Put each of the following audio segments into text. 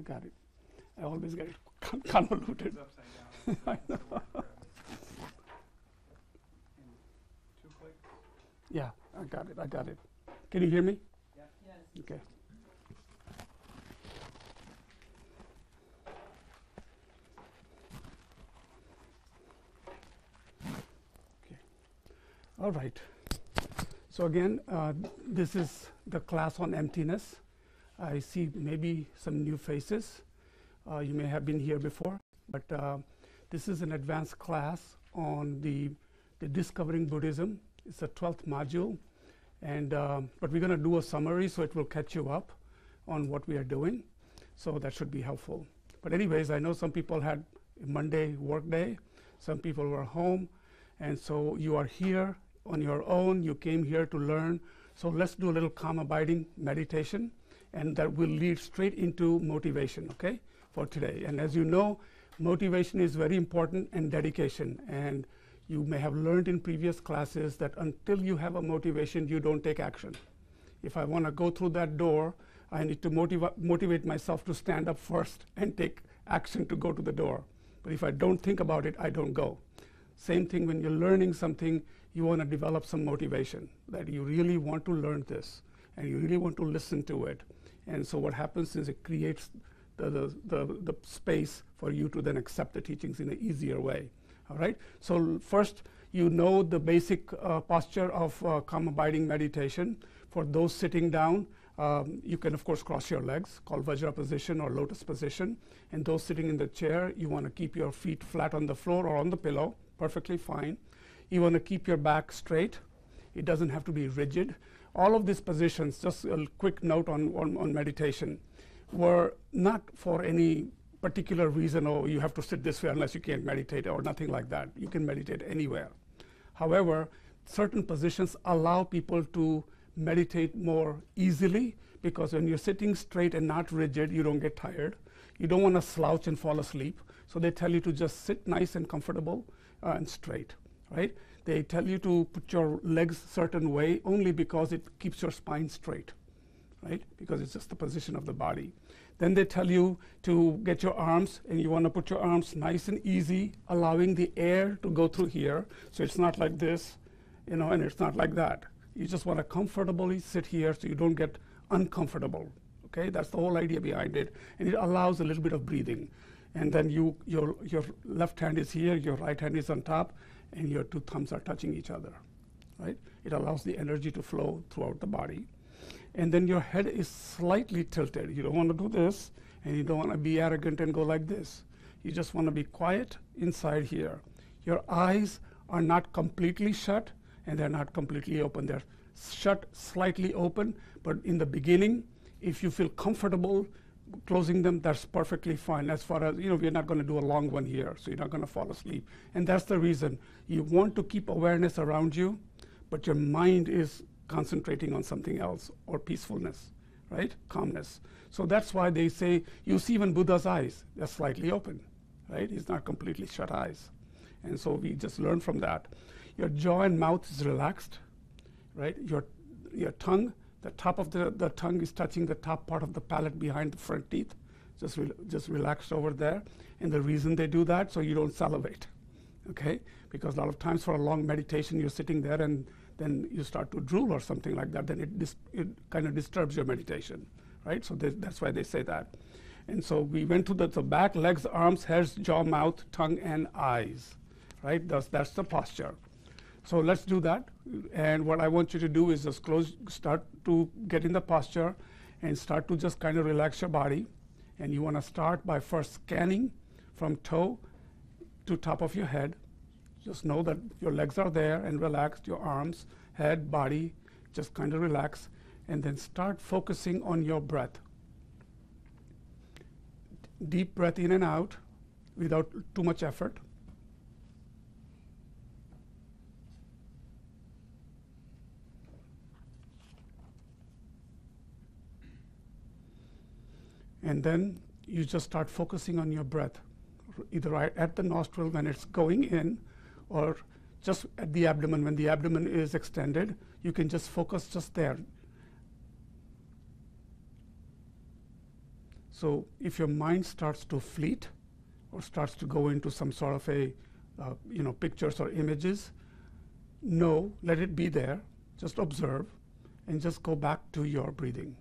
got it. I always get it convoluted. It's upside down. I know. And 2 clicks. Yeah, I got it. I got it. Can you hear me? Yeah. Yes. Okay. Okay. All right. So again, this is the class on emptiness. I see maybe some new faces. You may have been here before, but this is an advanced class on the Discovering Buddhism. It's the 12th module, and but we're going to do a summary so it will catch you up on what we are doing. So that should be helpful. But anyways, I know some people had a Monday work day, some people were home, and so you are here on your own. You came here to learn. So let's do a little calm abiding meditation, and that will lead straight into motivation, okay, for today. And as you know, motivation is very important, and dedication. And you may have learned in previous classes that until you have a motivation, you don't take action. If I want to go through that door, I need to motivate myself to stand up first and take action to go to the door. But if I don't think about it, I don't go. Same thing when you're learning something, you want to develop some motivation, that you really want to learn this, and you really want to listen to it. And so what happens is it creates the space for you to then accept the teachings in an easier way. All right? So first, you know the basic posture of calm abiding meditation. For those sitting down, you can, of course, cross your legs, called Vajra position or lotus position. And those sitting in the chair, you want to keep your feet flat on the floor or on the pillow, perfectly fine. You want to keep your back straight. It doesn't have to be rigid. All of these positions, just a quick note on meditation, were not for any particular reason, or you have to sit this way unless you can't meditate, or nothing like that. You can meditate anywhere. However, certain positions allow people to meditate more easily, because when you're sitting straight and not rigid, you don't get tired. You don't want to slouch and fall asleep. So they tell you to just sit nice and comfortable and straight, right? They tell you to put your legs a certain way only because it keeps your spine straight, right? Because it's just the position of the body. Then they tell you to get your arms, and you want to put your arms nice and easy, allowing the air to go through here. So it's not like this, you know, and it's not like that. You just want to comfortably sit here so you don't get uncomfortable, okay? That's the whole idea behind it. And it allows a little bit of breathing. And then your left hand is here, your right hand is on top, and your two thumbs are touching each other, right? It allows the energy to flow throughout the body. And then your head is slightly tilted. You don't want to do this, and you don't want to be arrogant and go like this. You just want to be quiet inside here. Your eyes are not completely shut, and they're not completely open. They're shut, slightly open, but in the beginning, if you feel comfortable closing them, that's perfectly fine. As far as, you know, we're not going to do a long one here, so you're not going to fall asleep. And that's the reason. You want to keep awareness around you, but your mind is concentrating on something else, or peacefulness, right? Calmness. So that's why they say, you see even Buddha's eyes, they're slightly open, right? He's not completely shut eyes. And so we just learn from that. Your jaw and mouth is relaxed, right? Your tongue, the top of the tongue is touching the top part of the palate behind the front teeth, just relaxed over there. And the reason they do that, so you don't salivate, okay? Because a lot of times for a long meditation, you're sitting there and then you start to drool or something like that, then it kind of disturbs your meditation, right? So that's why they say that. And so we went to the back, legs, arms, heads, jaw, mouth, tongue, and eyes, right? That's the posture. So let's do that. And what I want you to do is just start to get in the posture and start to just kind of relax your body. And you want to start by first scanning from toe to top of your head. Just know that your legs are there and relaxed, your arms, head, body, just kind of relax. And then start focusing on your breath. Deep breath in and out without too much effort. And then you just start focusing on your breath, either right at the nostril when it's going in, or just at the abdomen. When the abdomen is extended, you can just focus just there. So if your mind starts to fleet or starts to go into some sort of a pictures or images, no, let it be there, just observe and just go back to your breathing.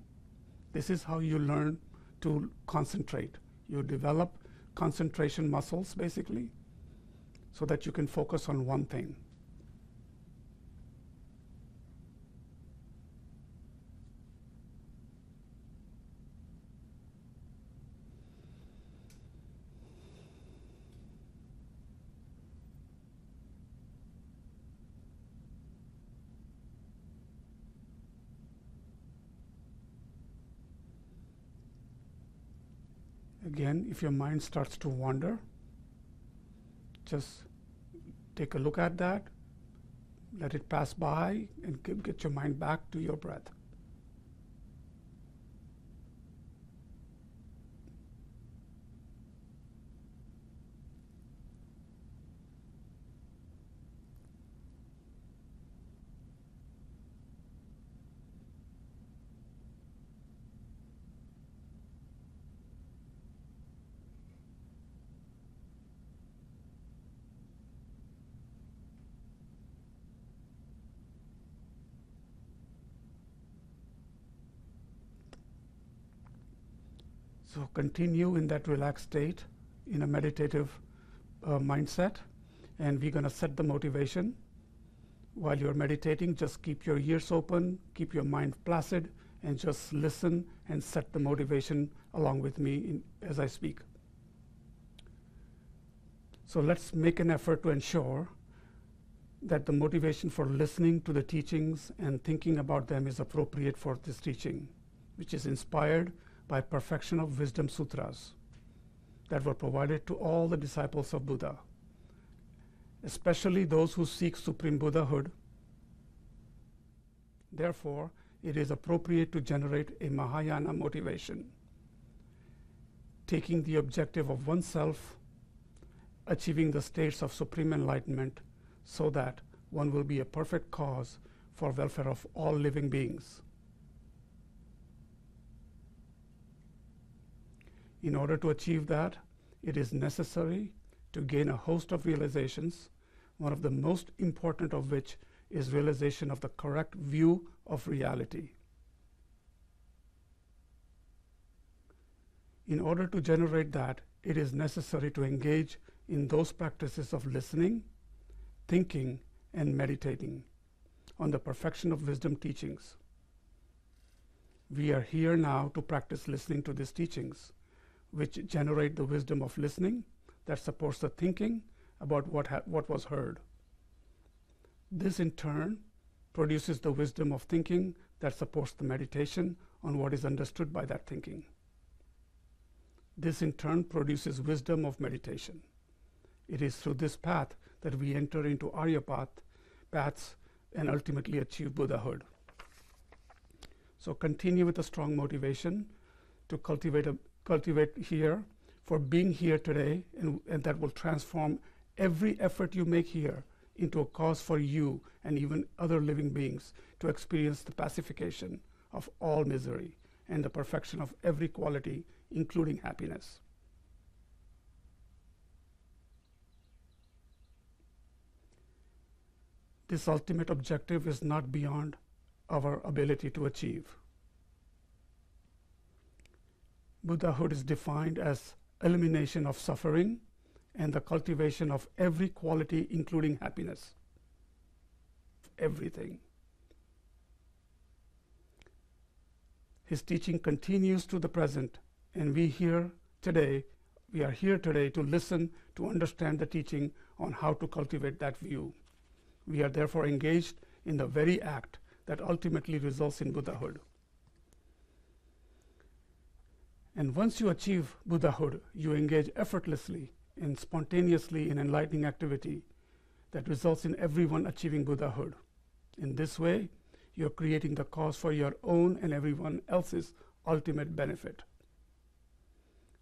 This is how you learn to concentrate. You develop concentration muscles basically so that you can focus on one thing. Again, if your mind starts to wander, just take a look at that, let it pass by, and get your mind back to your breath. So continue in that relaxed state in a meditative mindset, and we're going to set the motivation. While you're meditating, just keep your ears open, keep your mind placid, and just listen and set the motivation along with me as I speak. So let's make an effort to ensure that the motivation for listening to the teachings and thinking about them is appropriate for this teaching, which is inspired by Perfection of Wisdom Sutras that were provided to all the disciples of Buddha, especially those who seek Supreme Buddhahood. Therefore, it is appropriate to generate a Mahayana motivation, taking the objective of oneself, achieving the states of supreme enlightenment, so that one will be a perfect cause for welfare of all living beings. In order to achieve that, it is necessary to gain a host of realizations, one of the most important of which is realization of the correct view of reality. In order to generate that, it is necessary to engage in those practices of listening, thinking, and meditating on the Perfection of Wisdom teachings. We are here now to practice listening to these teachings, which generate the wisdom of listening that supports the thinking about what was heard. This in turn produces the wisdom of thinking that supports the meditation on what is understood by that thinking. This in turn produces wisdom of meditation. It is through this path that we enter into Arya paths and ultimately achieve Buddhahood. So continue with a strong motivation to cultivate here for being here today, and that will transform every effort you make here into a cause for you and even other living beings to experience the pacification of all misery and the perfection of every quality, including happiness. This ultimate objective is not beyond our ability to achieve. Buddhahood is defined as elimination of suffering and the cultivation of every quality, including happiness. Everything. His teaching continues to the present, and we are here today to listen, to understand the teaching on how to cultivate that view. We are therefore engaged in the very act that ultimately results in Buddhahood. And once you achieve Buddhahood, you engage effortlessly and spontaneously in enlightening activity that results in everyone achieving Buddhahood. In this way, you're creating the cause for your own and everyone else's ultimate benefit.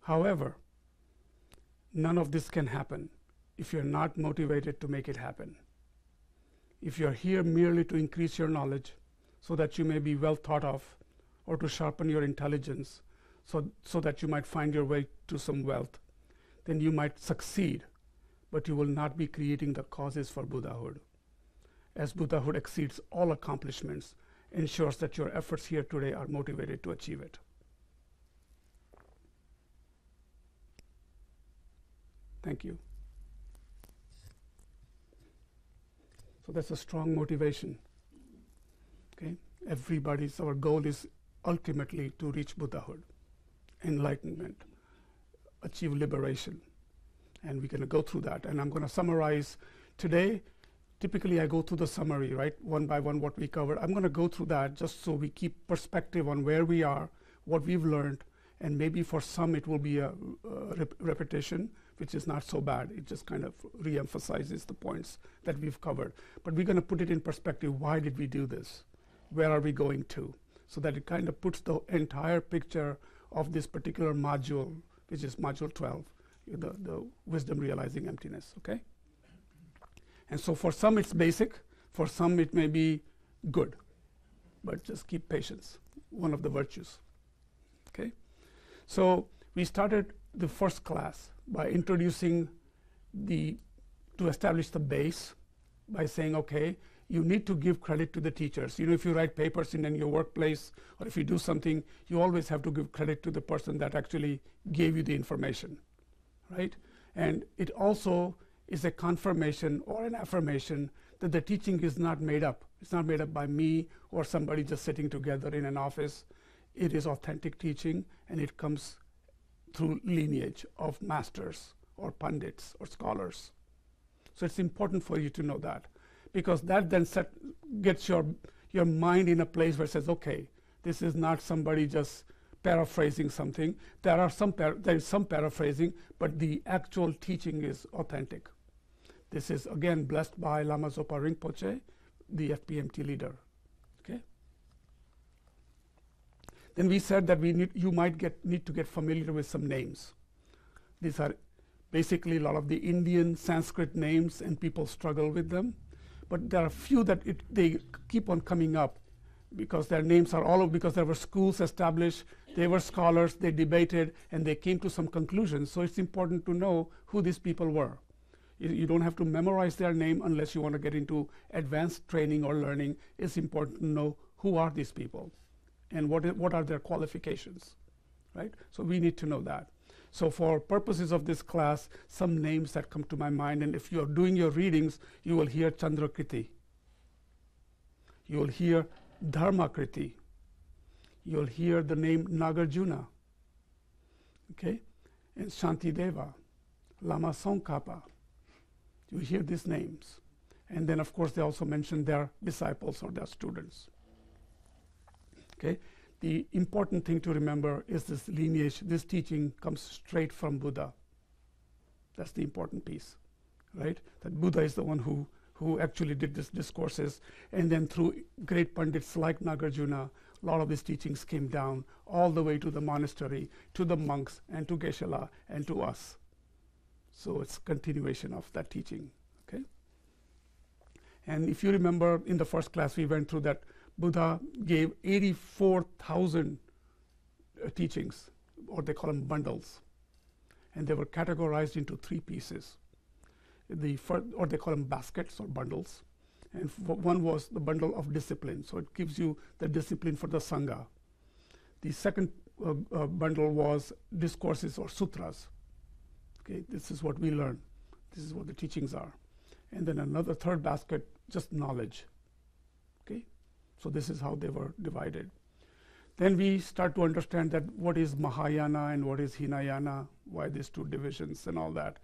However, none of this can happen if you're not motivated to make it happen. If you're here merely to increase your knowledge so that you may be well thought of, or to sharpen your intelligence so that you might find your way to some wealth, then you might succeed, but you will not be creating the causes for Buddhahood. As Buddhahood exceeds all accomplishments, ensures that your efforts here today are motivated to achieve it. Thank you. So that's a strong motivation. Okay? Our goal is ultimately to reach Buddhahood, enlightenment, achieve liberation. And we're going to go through that. And I'm going to summarize today. Typically, I go through the summary, right, one by one, what we covered. I'm going to go through that just so we keep perspective on where we are, what we've learned, and maybe for some it will be a repetition, which is not so bad. It just kind of re-emphasizes the points that we've covered. But we're going to put it in perspective. Why did we do this? Where are we going to? So that it kind of puts the entire picture of this particular module, which is module 12, the wisdom realizing emptiness, okay? And so for some it's basic, for some it may be good, but just keep patience, one of the virtues, okay? So we started the first class by introducing to establish the base by saying, okay, you need to give credit to the teachers. You know, if you write papers in your workplace or if you do something, you always have to give credit to the person that actually gave you the information, right? And it also is a confirmation or an affirmation that the teaching is not made up. It's not made up by me or somebody just sitting together in an office. It is authentic teaching, and it comes through lineage of masters or pundits or scholars. So it's important for you to know that, because that then gets your mind in a place where it says, okay, this is not somebody just paraphrasing something. There is some paraphrasing, but the actual teaching is authentic. This is again blessed by Lama Zopa Rinpoche, the FPMT leader. Okay. Then we said that you might need to get familiar with some names. These are basically a lot of the Indian Sanskrit names, and people struggle with them. But there are a few that they keep on coming up because their names are all over, because there were schools established, they were scholars, they debated, and they came to some conclusions. So it's important to know who these people were. You don't have to memorize their name unless you want to get into advanced training or learning. It's important to know who are these people and what are their qualifications, right? So we need to know that. So for purposes of this class, some names that come to my mind, and if you're doing your readings, you will hear Chandrakriti. You will hear Dharmakriti. You'll hear the name Nagarjuna, okay? And Shantideva, Lama Tsongkhapa. You hear these names. And then, of course, they also mention their disciples or their students, okay? The important thing to remember is this lineage, this teaching comes straight from Buddha. That's the important piece, right? That Buddha is the one who actually did these discourses, and then through great pundits like Nagarjuna, a lot of these teachings came down all the way to the monastery, to the monks, and to Geshe-la, and to us. So it's continuation of that teaching, okay? And if you remember in the first class, we went through that Buddha gave 84,000 teachings, or they call them bundles, and they were categorized into 3 pieces. Or they call them baskets or bundles. And one was the bundle of discipline, so it gives you the discipline for the Sangha. The second bundle was discourses or sutras. Okay, this is what we learn. This is what the teachings are. And then another third basket, just knowledge. Okay, so this is how they were divided. Then we start to understand that what is Mahayana and what is Hinayana, why these 2 divisions and all that.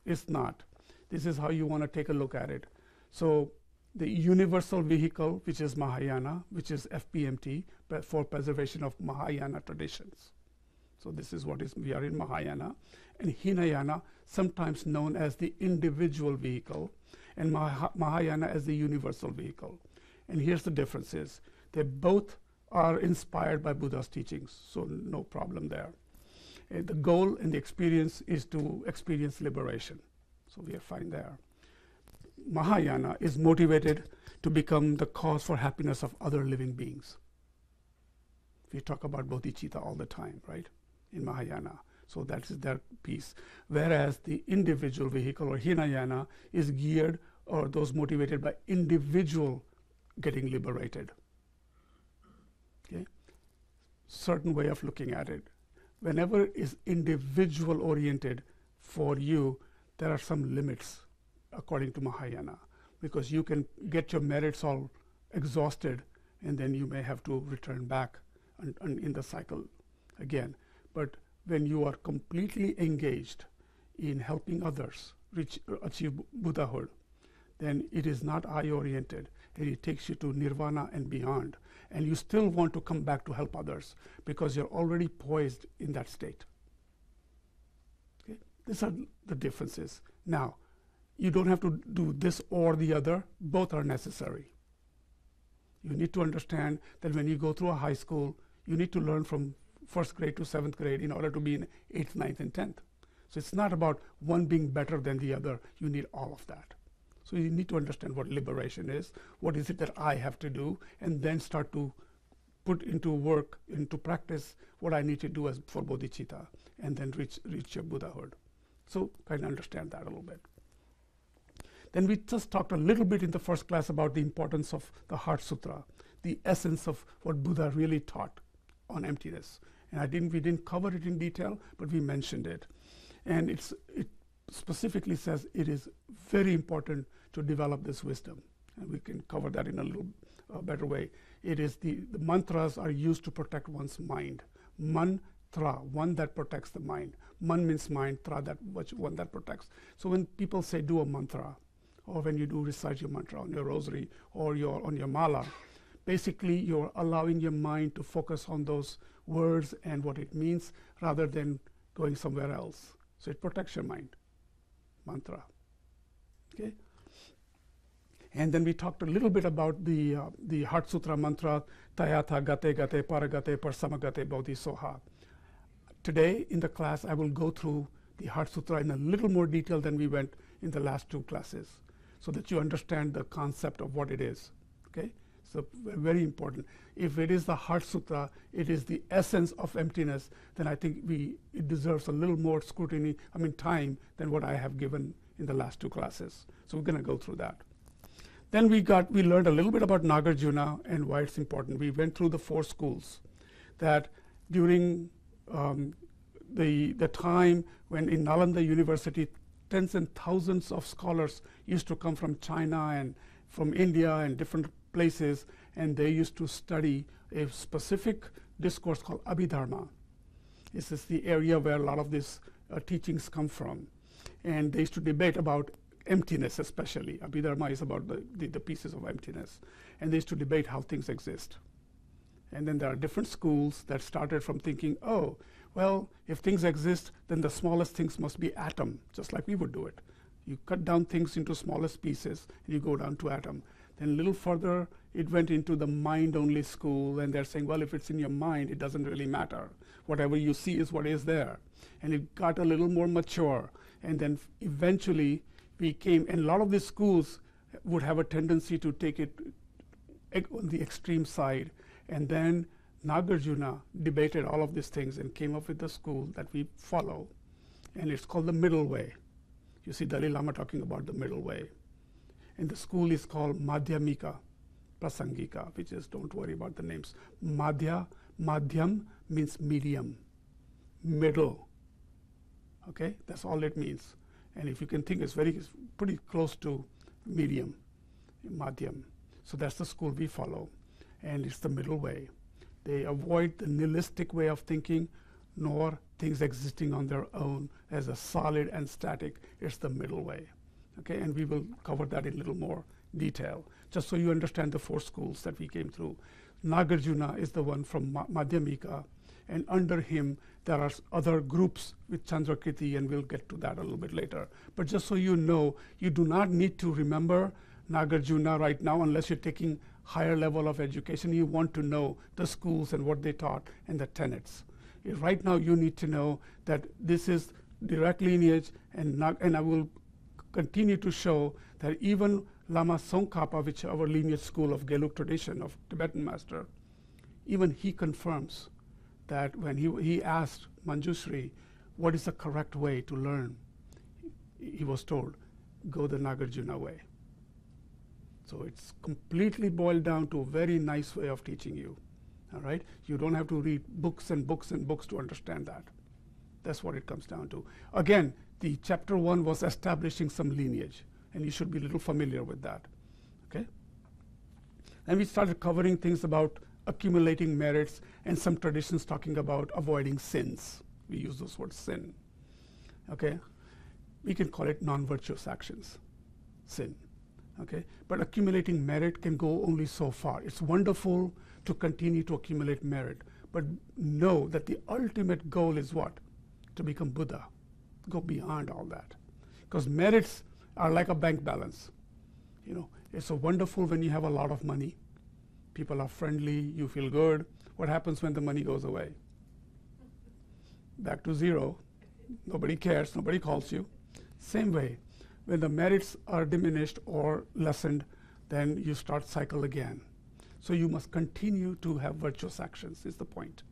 It's not. This is how you want to take a look at it. So the universal vehicle, which is Mahayana, which is FPMT, for preservation of Mahayana traditions. So this is what is, we are in Mahayana. And Hinayana, sometimes known as the individual vehicle, and Mahayana as the universal vehicle. And here's the differences. They both are inspired by Buddha's teachings, so no problem there. The goal and the experience is to experience liberation. So we are fine there. Mahayana is motivated to become the cause for happiness of other living beings. We talk about bodhicitta all the time, right? in Mahayana. So that is their piece. Whereas the individual vehicle, or Hinayana, is geared, or those motivated by individual getting liberated. Okay? Certain way of looking at it. Whenever is individual oriented for you, there are some limits according to Mahayana, because you can get your merits all exhausted and then you may have to return back in the cycle again. But when you are completely engaged in helping others achieve Buddhahood, then it is not I-oriented, and it takes you to nirvana and beyond. And you still want to come back to help others because you're already poised in that state. Okay? These are the differences. Now, you don't have to do this or the other. Both are necessary. You need to understand that when you go through a high school, you need to learn from 1st grade to 7th grade in order to be in 8th, 9th, and 10th. So it's not about one being better than the other. You need all of that. So you need to understand what liberation is, what is it that I have to do, and then start to put into work, into practice, what I need to do as for bodhicitta, and then reach your Buddhahood. So kind of understand that a little bit. Then we just talked a little bit in the first class about the importance of the Heart Sutra, the essence of what Buddha really taught on emptiness. And we didn't cover it in detail, but we mentioned it. And it specifically says it is very important to develop this wisdom. And we can cover that in a little better way. It is the mantras are used to protect one's mind. Mantra, one that protects the mind. Man means mind, tra, one that protects. So when people say do a mantra, or when you do recite your mantra on your rosary or on your mala, basically you're allowing your mind to focus on those words and what it means rather than going somewhere else. So it protects your mind, mantra. Okay? And then we talked a little bit about the Heart Sutra mantra, Tayatha Gate Gate Paragate Parsamagate Bodhisoha. Today in the class I will go through the Heart Sutra in a little more detail than we went in the last 2 classes, so that you understand the concept of what it is. Okay? So very important. If it is the Heart Sutra, it is the essence of emptiness, then I think it deserves a little more scrutiny, time, than what I have given in the last 2 classes. So we're going to go through that. Then we learned a little bit about Nagarjuna and why it's important. We went through the 4 schools that during the time when in Nalanda University, tens and thousands of scholars used to come from China and from India and different places, and they used to study a specific discourse called Abhidharma. This is the area where a lot of these teachings come from. And they used to debate about emptiness especially. Abhidharma is about the pieces of emptiness. And they used to debate how things exist. And then there are different schools that started from thinking, oh, well, if things exist, then the smallest things must be atom, just like we would do it. You cut down things into smallest pieces, and you go down to atom. Then a little further, it went into the mind-only school, and they're saying, well, if it's in your mind, it doesn't really matter. Whatever you see is what is there. And it got a little more mature. And then eventually, and a lot of these schools would have a tendency to take it on the extreme side. And then Nagarjuna debated all of these things and came up with the school that we follow. And it's called the middle way. You see Dalai Lama talking about the middle way. And the school is called Madhyamika Prasangika, which is, don't worry about the names. Madhyam means medium, middle. Okay, that's all it means. And if you can think, it's pretty close to medium, Madhyam. So that's the school we follow. And it's the middle way. They avoid the nihilistic way of thinking, nor things existing on their own as a solid and static. It's the middle way. Okay, and we will cover that in a little more detail, just so you understand the 4 schools that we came through. Nagarjuna is the one from Madhyamika, and under him there are other groups with Chandrakirti, and we'll get to that a little bit later. But just so you know, you do not need to remember Nagarjuna right now unless you're taking higher level of education. You want to know the schools and what they taught and the tenets. Right now you need to know that this is direct lineage, and I will continue to show that even Lama Tsongkhapa, which is our lineage school of Gelug tradition of Tibetan master, even he confirms that when he asked Manjushri, what is the correct way to learn? He was told, go the Nagarjuna way. So it's completely boiled down to a very nice way of teaching you. All right? You don't have to read books and books and books to understand that. That's what it comes down to. Again, the chapter 1 was establishing some lineage, and you should be a little familiar with that. Okay? And we started covering things about accumulating merits and some traditions talking about avoiding sins. We use those words, sin. Okay? We can call it non-virtuous actions, sin. Okay? But accumulating merit can go only so far. It's wonderful to continue to accumulate merit, but know that the ultimate goal is what? To become Buddha. Go beyond all that. Because merits are like a bank balance. You know, it's so wonderful when you have a lot of money. People are friendly, you feel good. What happens when the money goes away? Back to zero. Nobody cares, nobody calls you. Same way, when the merits are diminished or lessened, then you start cycle again. So you must continue to have virtuous actions, is the point.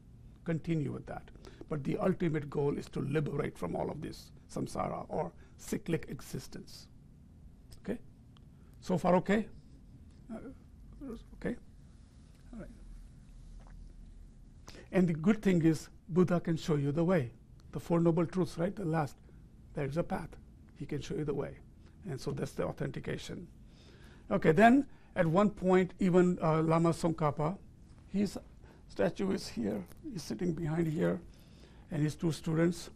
Continue with that. But the ultimate goal is to liberate from all of this samsara or cyclic existence. Okay? So far okay? Okay? All right. And the good thing is Buddha can show you the way. The Four Noble Truths, right? The last. There's a path. He can show you the way. And so that's the authentication. Okay, then at one point, even Lama Tsongkhapa, his statue is here. He's sitting behind here. And his two students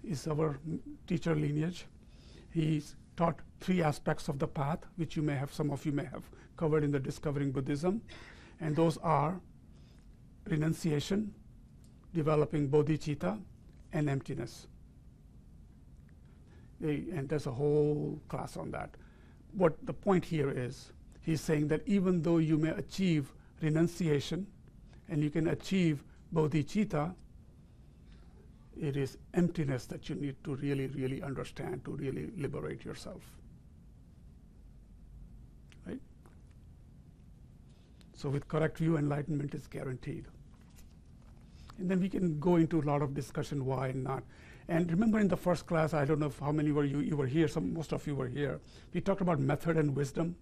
is our teacher lineage. He's taught 3 aspects of the path, which you may have, some of you may have covered in the Discovering Buddhism. And those are renunciation, developing bodhicitta, and emptiness. And there's a whole class on that. What the point here is, he's saying that even though you may achieve renunciation and you can achieve bodhicitta, it is emptiness that you need to really, really understand to really liberate yourself. Right? So with correct view, enlightenment is guaranteed. And then we can go into a lot of discussion why and not. And remember in the first class, I don't know how many were you were here, most of you were here. We talked about method and wisdom,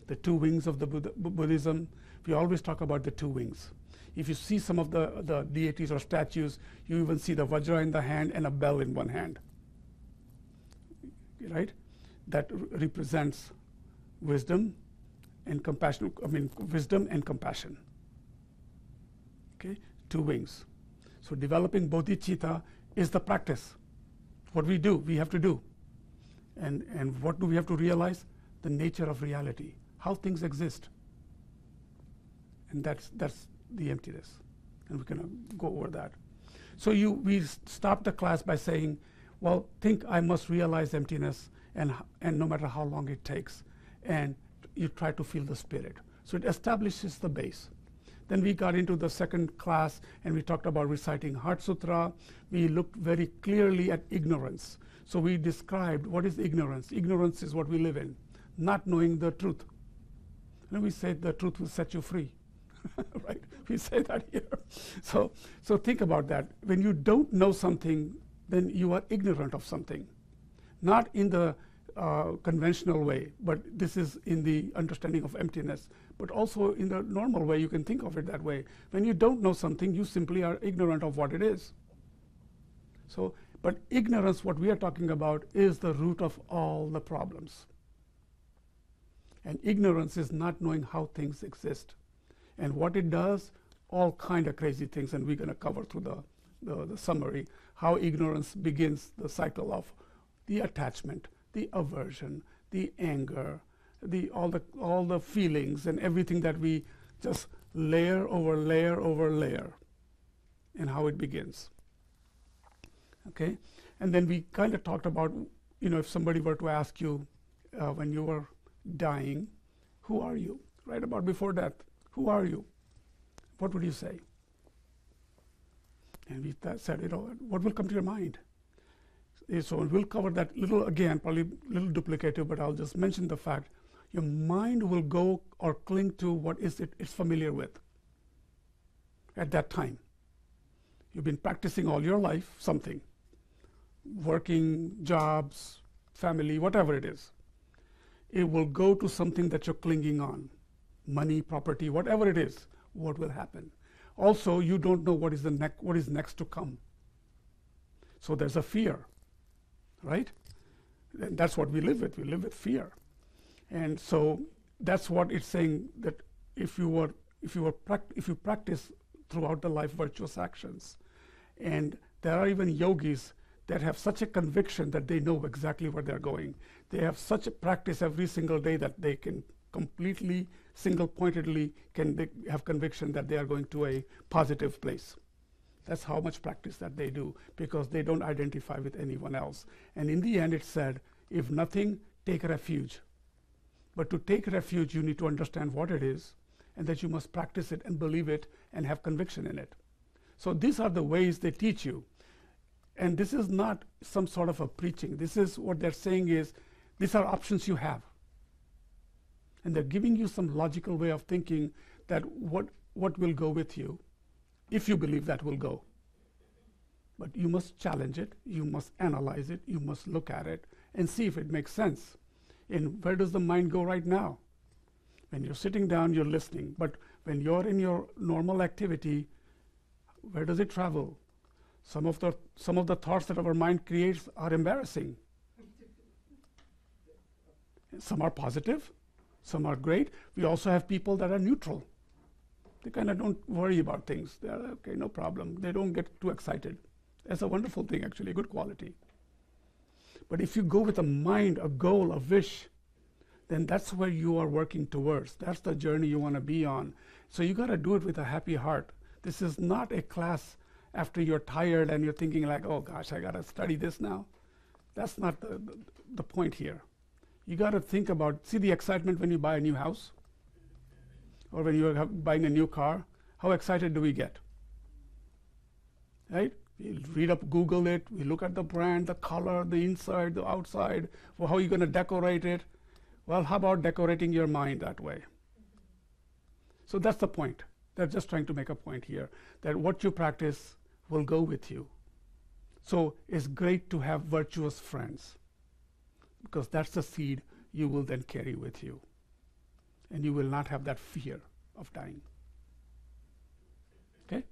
the 2 wings of the Buddhism. We always talk about the 2 wings. If you see some of the deities or statues, you even see the vajra in the hand and a bell in one hand. Right? That represents wisdom and compassion. I mean, wisdom and compassion. Okay? 2 wings. So developing bodhicitta is the practice. What we do, we have to do. And what do we have to realize? The nature of reality, how things exist. And that's the emptiness. And we're going to go over that. So we stopped the class by saying, well, think I must realize emptiness, and no matter how long it takes. And you try to feel the spirit. So it establishes the base. Then we got into the second class and we talked about reciting Heart Sutra. We looked very clearly at ignorance. So we described what is ignorance. Ignorance is what we live in, not knowing the truth. And we said the truth will set you free. Right? We say that here. So think about that. When you don't know something, then you are ignorant of something. Not in the conventional way, but this is in the understanding of emptiness, but also in the normal way. You can think of it that way. When you don't know something, you simply are ignorant of what it is. So, but ignorance, what we are talking about, is the root of all the problems. And ignorance is not knowing how things exist. And what it does, all kind of crazy things, and we're going to cover through the summary, how ignorance begins the cycle of the attachment, the aversion, the anger, all the feelings and everything that we just layer over layer over layer, and how it begins. Okay, and then we kind of talked about, if somebody were to ask you when you were dying, who are you? Right about before death, who are you? What would you say? And we said, what will come to your mind? So we'll cover that little again, probably a little duplicative, but I'll just mention the fact your mind will go or cling to what it's familiar with at that time. You've been practicing all your life something, working, jobs, family, whatever it is. It will go to something that you're clinging on, money, property, whatever it is. What will happen? Also, you don't know what is next to come. So there's a fear, right? And that's what we live with. We live with fear, and so that's what it's saying, that if you practice throughout the life virtuous actions, and there are even yogis that have such a conviction that they know exactly where they're going. They have such a practice every single day that they can completely, single-pointedly they have conviction that they are going to a positive place. That's how much practice that they do, because they don't identify with anyone else. And in the end, it said, if nothing, take refuge. But to take refuge, you need to understand what it is, and that you must practice it and believe it and have conviction in it. So these are the ways they teach you. And this is not some sort of a preaching. This is what they're saying is, these are options you have. And they're giving you some logical way of thinking that what will go with you, if you believe that will go. But you must challenge it, you must analyze it, you must look at it and see if it makes sense. And where does the mind go right now? When you're sitting down, you're listening. But when you're in your normal activity, where does it travel? Some of the thoughts that our mind creates are embarrassing. Some are positive, some are great. We also have people that are neutral. They kind of don't worry about things. They're okay, no problem. They don't get too excited. That's a wonderful thing, actually, a good quality. But if you go with a mind, a goal, a wish, then that's where you are working towards. That's the journey you want to be on. So you got to do it with a happy heart. This is not a class after you're tired and you're thinking like, oh gosh, I got to study this now. That's not the point here. You got to think about, see the excitement when you buy a new house or when you're buying a new car. How excited do we get? Right? We read up, Google it, we look at the brand, the color, the inside, the outside. Well, how are you going to decorate it? Well, how about decorating your mind that way? So that's the point. They're just trying to make a point here, that what you practice will go with you. So it's great to have virtuous friends, because that's the seed you will then carry with you. And you will not have that fear of dying. Okay?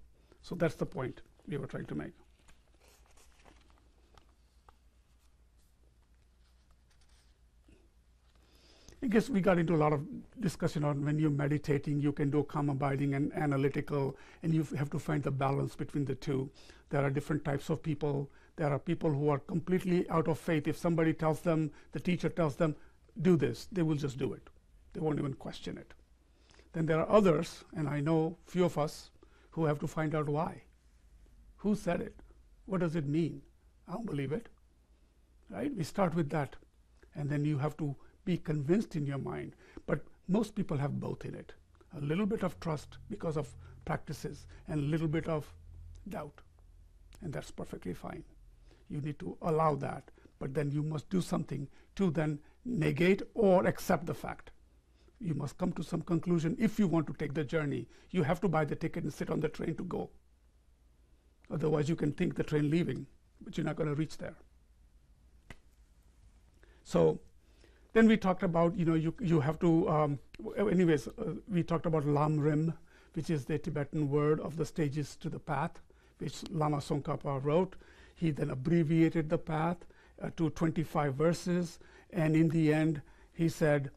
So that's the point we were trying to make. I guess we got into a lot of discussion on when you're meditating, you can do calm abiding and analytical, and you have to find the balance between the two. There are different types of people. There are people who are completely out of faith. If somebody tells them, the teacher tells them, do this, they will just do it. They won't even question it. Then there are others, and I know few of us, who have to find out why. Who said it? What does it mean? I don't believe it. Right? We start with that. And then you have to be convinced in your mind. But most people have both in it. A little bit of trust because of practices and a little bit of doubt. And that's perfectly fine. You need to allow that. But then you must do something to then negate or accept the fact. You must come to some conclusion if you want to take the journey. You have to buy the ticket and sit on the train to go. Otherwise, you can think the train leaving, but you're not going to reach there. So then we talked about, you have to, we talked about Lam Rim, which is the Tibetan word of the stages to the path, which Lama Tsongkhapa wrote. He then abbreviated the path to 25 verses. And in the end, he said,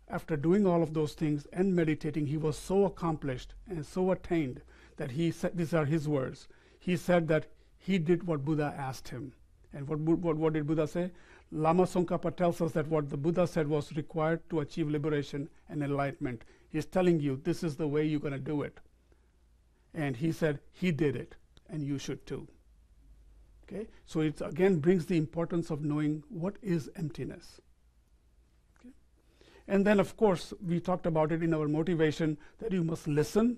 after doing all of those things and meditating, he was so accomplished and so attained that he said, these are his words. He said that he did what Buddha asked him. And what did Buddha say? Lama Tsongkhapa tells us that what the Buddha said was required to achieve liberation and enlightenment. He's telling you this is the way you're going to do it. And he said he did it, and you should too. Okay? So it again brings the importance of knowing what is emptiness. Okay? And then, of course, we talked about it in our motivation that you must listen,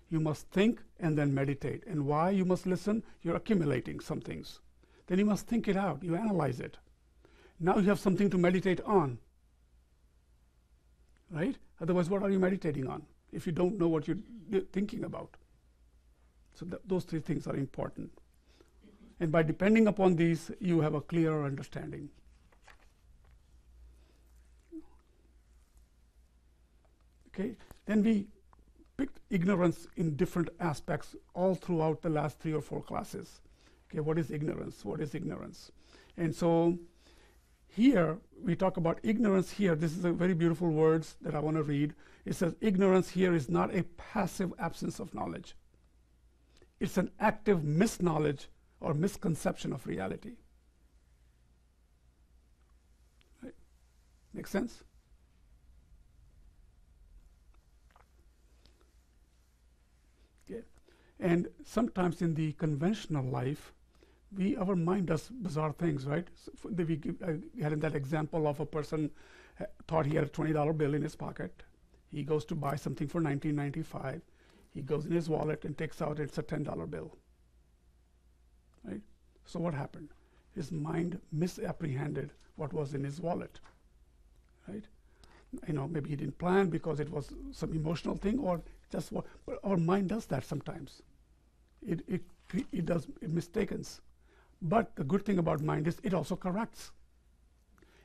you must think, and then meditate. And why you must listen? You're accumulating some things. Then you must think it out, you analyze it. Now you have something to meditate on, right? Otherwise, what are you meditating on if you don't know what you're thinking about? So those three things are important. And by depending upon these, you have a clearer understanding. Okay, then we picked ignorance in different aspects all throughout the last 3 or 4 classes. Okay, what is ignorance? What is ignorance? And so here we talk about ignorance here. This is a very beautiful words that I want to read. It says ignorance here is not a passive absence of knowledge. It's an active misknowledge or misconception of reality. Right? Make sense? Okay. And sometimes in the conventional life, our mind does bizarre things, right? So I had that example of a person thought he had a $20 bill in his pocket. He goes to buy something for $19.95. He goes in his wallet and takes out, it's a $10 bill. Right? So what happened? His mind misapprehended what was in his wallet. Right? You know, maybe he didn't plan because it was some emotional thing, or just what. But our mind does that sometimes. It does mistakes. But the good thing about mind is it also corrects.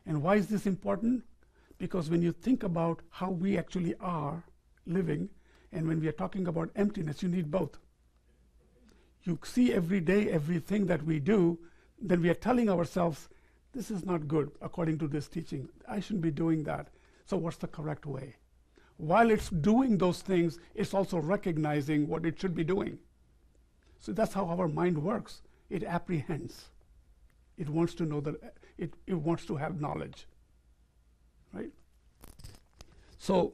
And why is this important? Because when you think about how we actually are living, and when we are talking about emptiness, you need both. You see every day everything that we do, then we are telling ourselves, this is not good according to this teaching. I shouldn't be doing that. So what's the correct way? While it's doing those things, it's also recognizing what it should be doing. So that's how our mind works. It apprehends. It wants to know that it wants to have knowledge. Right? So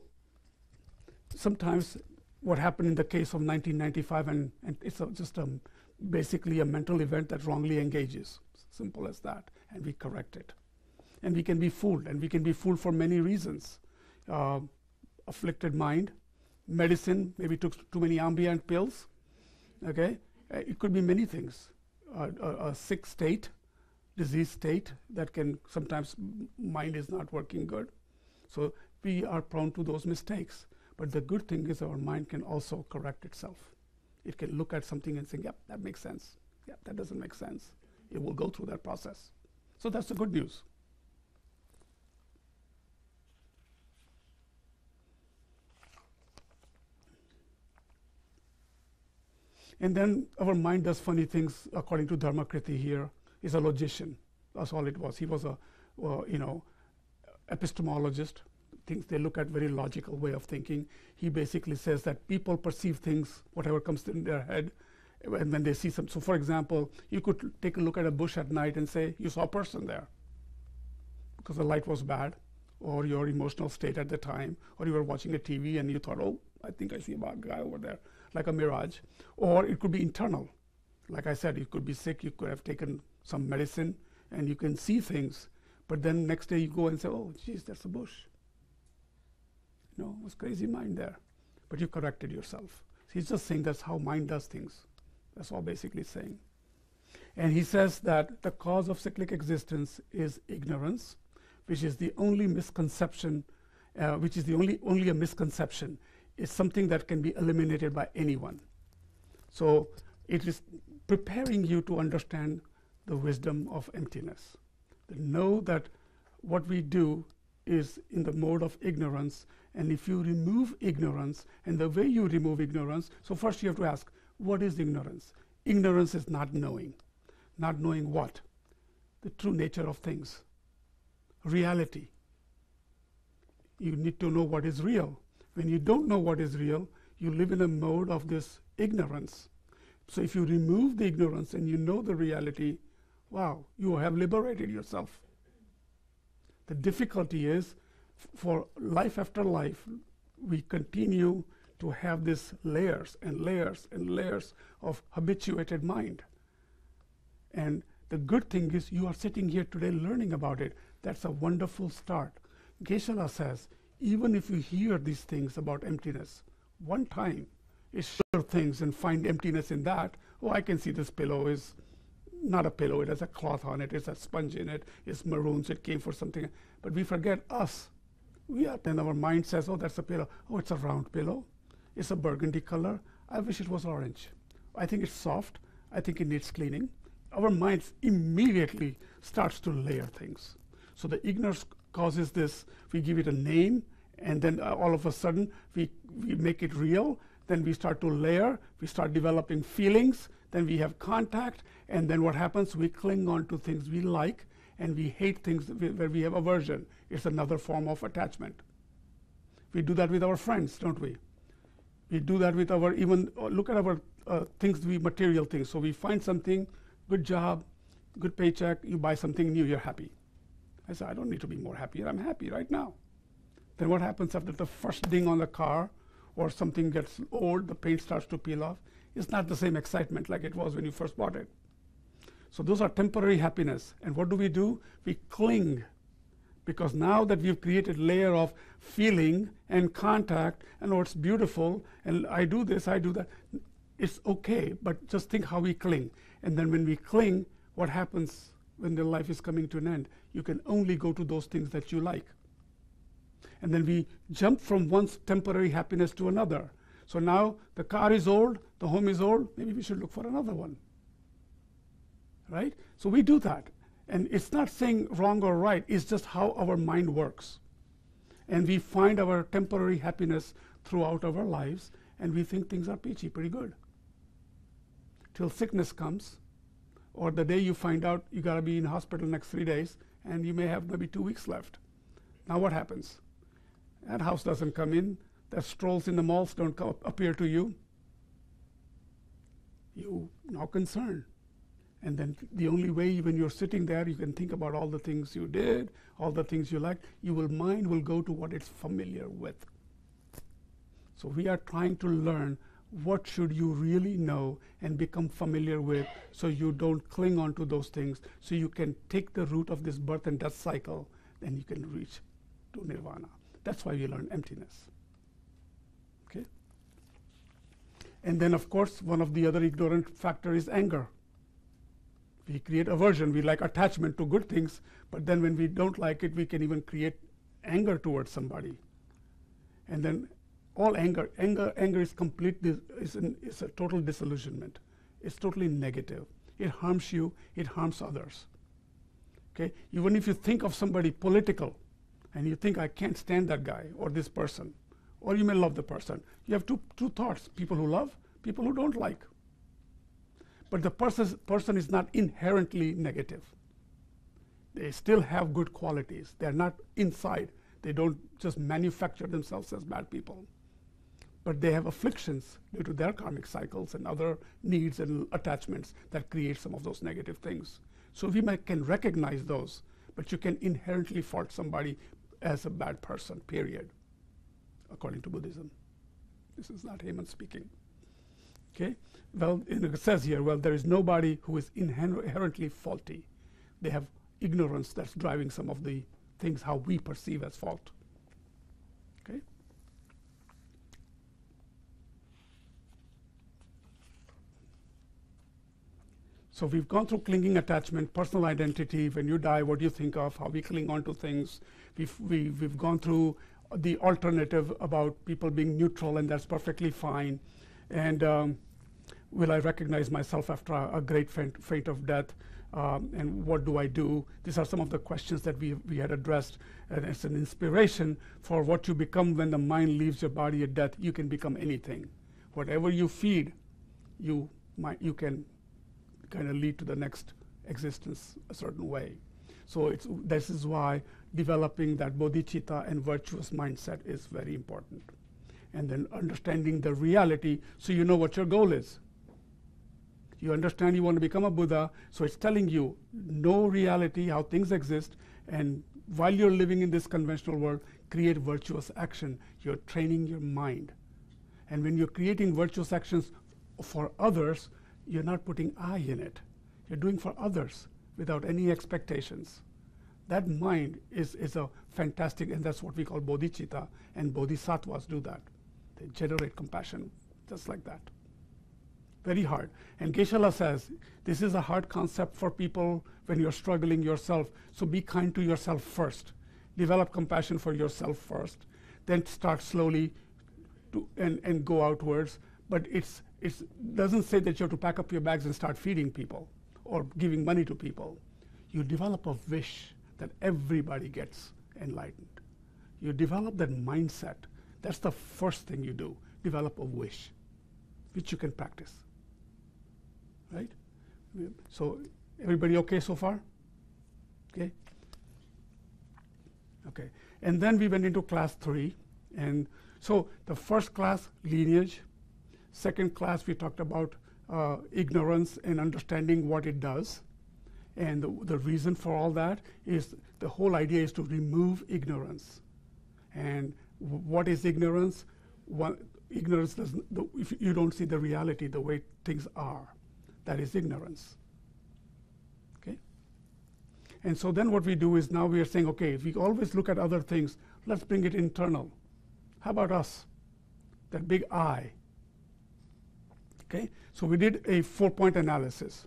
sometimes what happened in the case of 1995, and it's just basically a mental event that wrongly engages. Simple as that. And we correct it. And we can be fooled, and we can be fooled for many reasons. Afflicted mind, medicine, maybe took too many ambient pills. Okay? It could be many things. A sick state, disease state, that can sometimes mind is not working good. So we are prone to those mistakes. But the good thing is our mind can also correct itself. It can look at something and say, yep, that makes sense. Yep, that doesn't make sense. It will go through that process. So that's the good news. And then our mind does funny things. According to Dharmakriti here, is a logician. That's all it was. He was a epistemologist. Things they look at very logical way of thinking. He basically says that people perceive things, whatever comes in their head, and when they see some. So for example, you could take a look at a bush at night and say you saw a person there because the light was bad, or your emotional state at the time, or you were watching a TV and you thought, oh, I think I see a guy over there, like a mirage. Or it could be internal. Like I said, you could be sick, you could have taken some medicine, and you can see things, but then next day you go and say, oh, geez, that's a bush. No, it was crazy mind there. But you corrected yourself. He's just saying that's how mind does things. That's all basically saying. And he says that the cause of cyclic existence is ignorance, which is the only misconception, which is the only a misconception. It's something that can be eliminated by anyone. So it is preparing you to understand the wisdom of emptiness. To know that what we do is in the mode of ignorance, and if you remove ignorance, and the way you remove ignorance, so first you have to ask, what is ignorance? Ignorance is not knowing. Not knowing what? The true nature of things. Reality. You need to know what is real. When you don't know what is real, you live in a mode of this ignorance. So if you remove the ignorance and you know the reality, wow, you have liberated yourself. The difficulty is, for life after life, we continue to have these layers and layers and layers of habituated mind. And the good thing is you are sitting here today learning about it. That's a wonderful start. Geshe-la says, even if you hear these things about emptiness, one time, it's sure things and find emptiness in that. Oh, I can see this pillow is not a pillow, it has a cloth on it, it's a sponge in it, it's maroon, so it came for something. But we forget us. Then our mind says, oh, that's a pillow. Oh, it's a round pillow. It's a burgundy color. I wish it was orange. I think it's soft, I think it needs cleaning. Our minds immediately starts to layer things. So the ignorance causes this, we give it a name, and then all of a sudden we make it real, then we start to layer, we start developing feelings, then we have contact, and then what happens, we cling on to things we like, and we hate things where we have aversion. It's another form of attachment. We do that with our friends, don't we? We do that with our, even look at our things, material things. So we find something, good job, good paycheck, you buy something new, you're happy. I say, I don't need to be more happy, I'm happy right now. Then what happens after the first ding on the car, or something gets old, the paint starts to peel off? It's not the same excitement like it was when you first bought it. So those are temporary happiness. And what do? We cling. Because now that we've created layer of feeling and contact, and oh, it's beautiful, and I do this, I do that, it's okay, but just think how we cling. And then when we cling, what happens when the life is coming to an end? You can only go to those things that you like. And then we jump from one temporary happiness to another. So now the car is old, the home is old, maybe we should look for another one. Right? So we do that. And it's not saying wrong or right, it's just how our mind works. And we find our temporary happiness throughout our lives, and we think things are peachy, pretty good. Till sickness comes, or the day you find out you got to be in hospital next 3 days, and you may have maybe 2 weeks left. Now what happens? That house doesn't come in, that strolls in the malls don't appear to you. You now concerned. And then the only way when you're sitting there, you can think about all the things you did, all the things you like. Your mind will go to what it's familiar with. So we are trying to learn what should you really know and become familiar with, so you don't cling on to those things, so you can take the root of this birth and death cycle, then you can reach to nirvana. That's why we learn emptiness. Okay? And then, of course, one of the other ignorant factors is anger. We create aversion, we like attachment to good things, but then when we don't like it, we can even create anger towards somebody. And then all anger is complete, is a total disillusionment. It's totally negative. It harms you, it harms others. Okay? Even if you think of somebody political, and you think, I can't stand that guy or this person, or you may love the person. You have two thoughts, people who love, people who don't like. But the person is not inherently negative. They still have good qualities. They're not inside. They don't just manufacture themselves as bad people. But they have afflictions due to their karmic cycles and other needs and attachments that create some of those negative things. So we can recognize those, but you can inherently fault somebody as a bad person, period, according to Buddhism. This is not Hemant speaking. Okay? Well, it says here, well, there is nobody who is inherently faulty. They have ignorance that's driving some of the things how we perceive as fault. Okay? So we've gone through clinging attachment, personal identity, when you die, what do you think of, how we cling on to things. We've gone through the alternative about people being neutral, and that's perfectly fine. And will I recognize myself after a great fate of death? And what do I do? These are some of the questions that we had addressed. And it's an inspiration for what you become when the mind leaves your body at death. You can become anything. Whatever you feed, you can kind of lead to the next existence a certain way. So this is why developing that bodhicitta and virtuous mindset is very important. And then understanding the reality, so you know what your goal is. You understand you want to become a Buddha, so it's telling you, know reality, how things exist, and while you're living in this conventional world, create virtuous action. You're training your mind. And when you're creating virtuous actions for others, you're not putting I in it. You're doing for others without any expectations. That mind is a fantastic, and that's what we call bodhicitta, and bodhisattvas do that. They generate compassion just like that. Very hard. And Geshe-la says, this is a hard concept for people when you're struggling yourself, so be kind to yourself first. Develop compassion for yourself first, then start slowly and go outwards. But it's It doesn't say that you have to pack up your bags and start feeding people or giving money to people. You develop a wish that everybody gets enlightened. You develop that mindset. That's the first thing you do. Develop a wish, which you can practice. Right? So everybody okay so far? Okay. Okay. And then we went into class 3. And so the first class, lineage. Second class, we talked about ignorance and understanding what it does. And the reason for all that is the whole idea is to remove ignorance. And what is ignorance? Ignorance doesn't, if you don't see the reality the way things are, that is ignorance. Okay? And so then what we do is now we are saying, okay, if we always look at other things, let's bring it internal. How about us? That big I. Okay? So we did a 4-point analysis.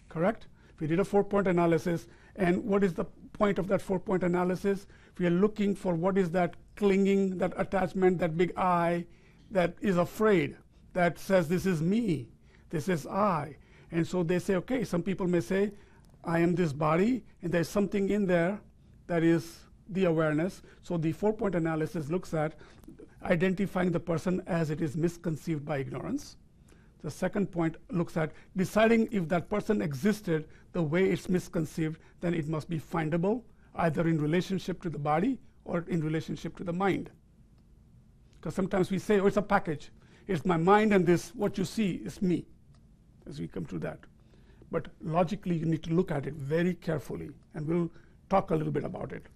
Correct? We did a 4-point analysis, and what is the point of that 4-point analysis? We are looking for what is that clinging, that attachment, that big I that is afraid, that says this is me, this is I. And so they say, okay, some people may say, I am this body, and there's something in there that is the awareness. So the 4-point analysis looks at identifying the person as it is misconceived by ignorance. The second point looks at deciding if that person existed the way it's misconceived, then it must be findable, either in relationship to the body or in relationship to the mind. Because sometimes we say, oh, it's a package. It's my mind, and this, what you see, is me, as we come to that. But logically, you need to look at it very carefully, and we'll talk a little bit about it.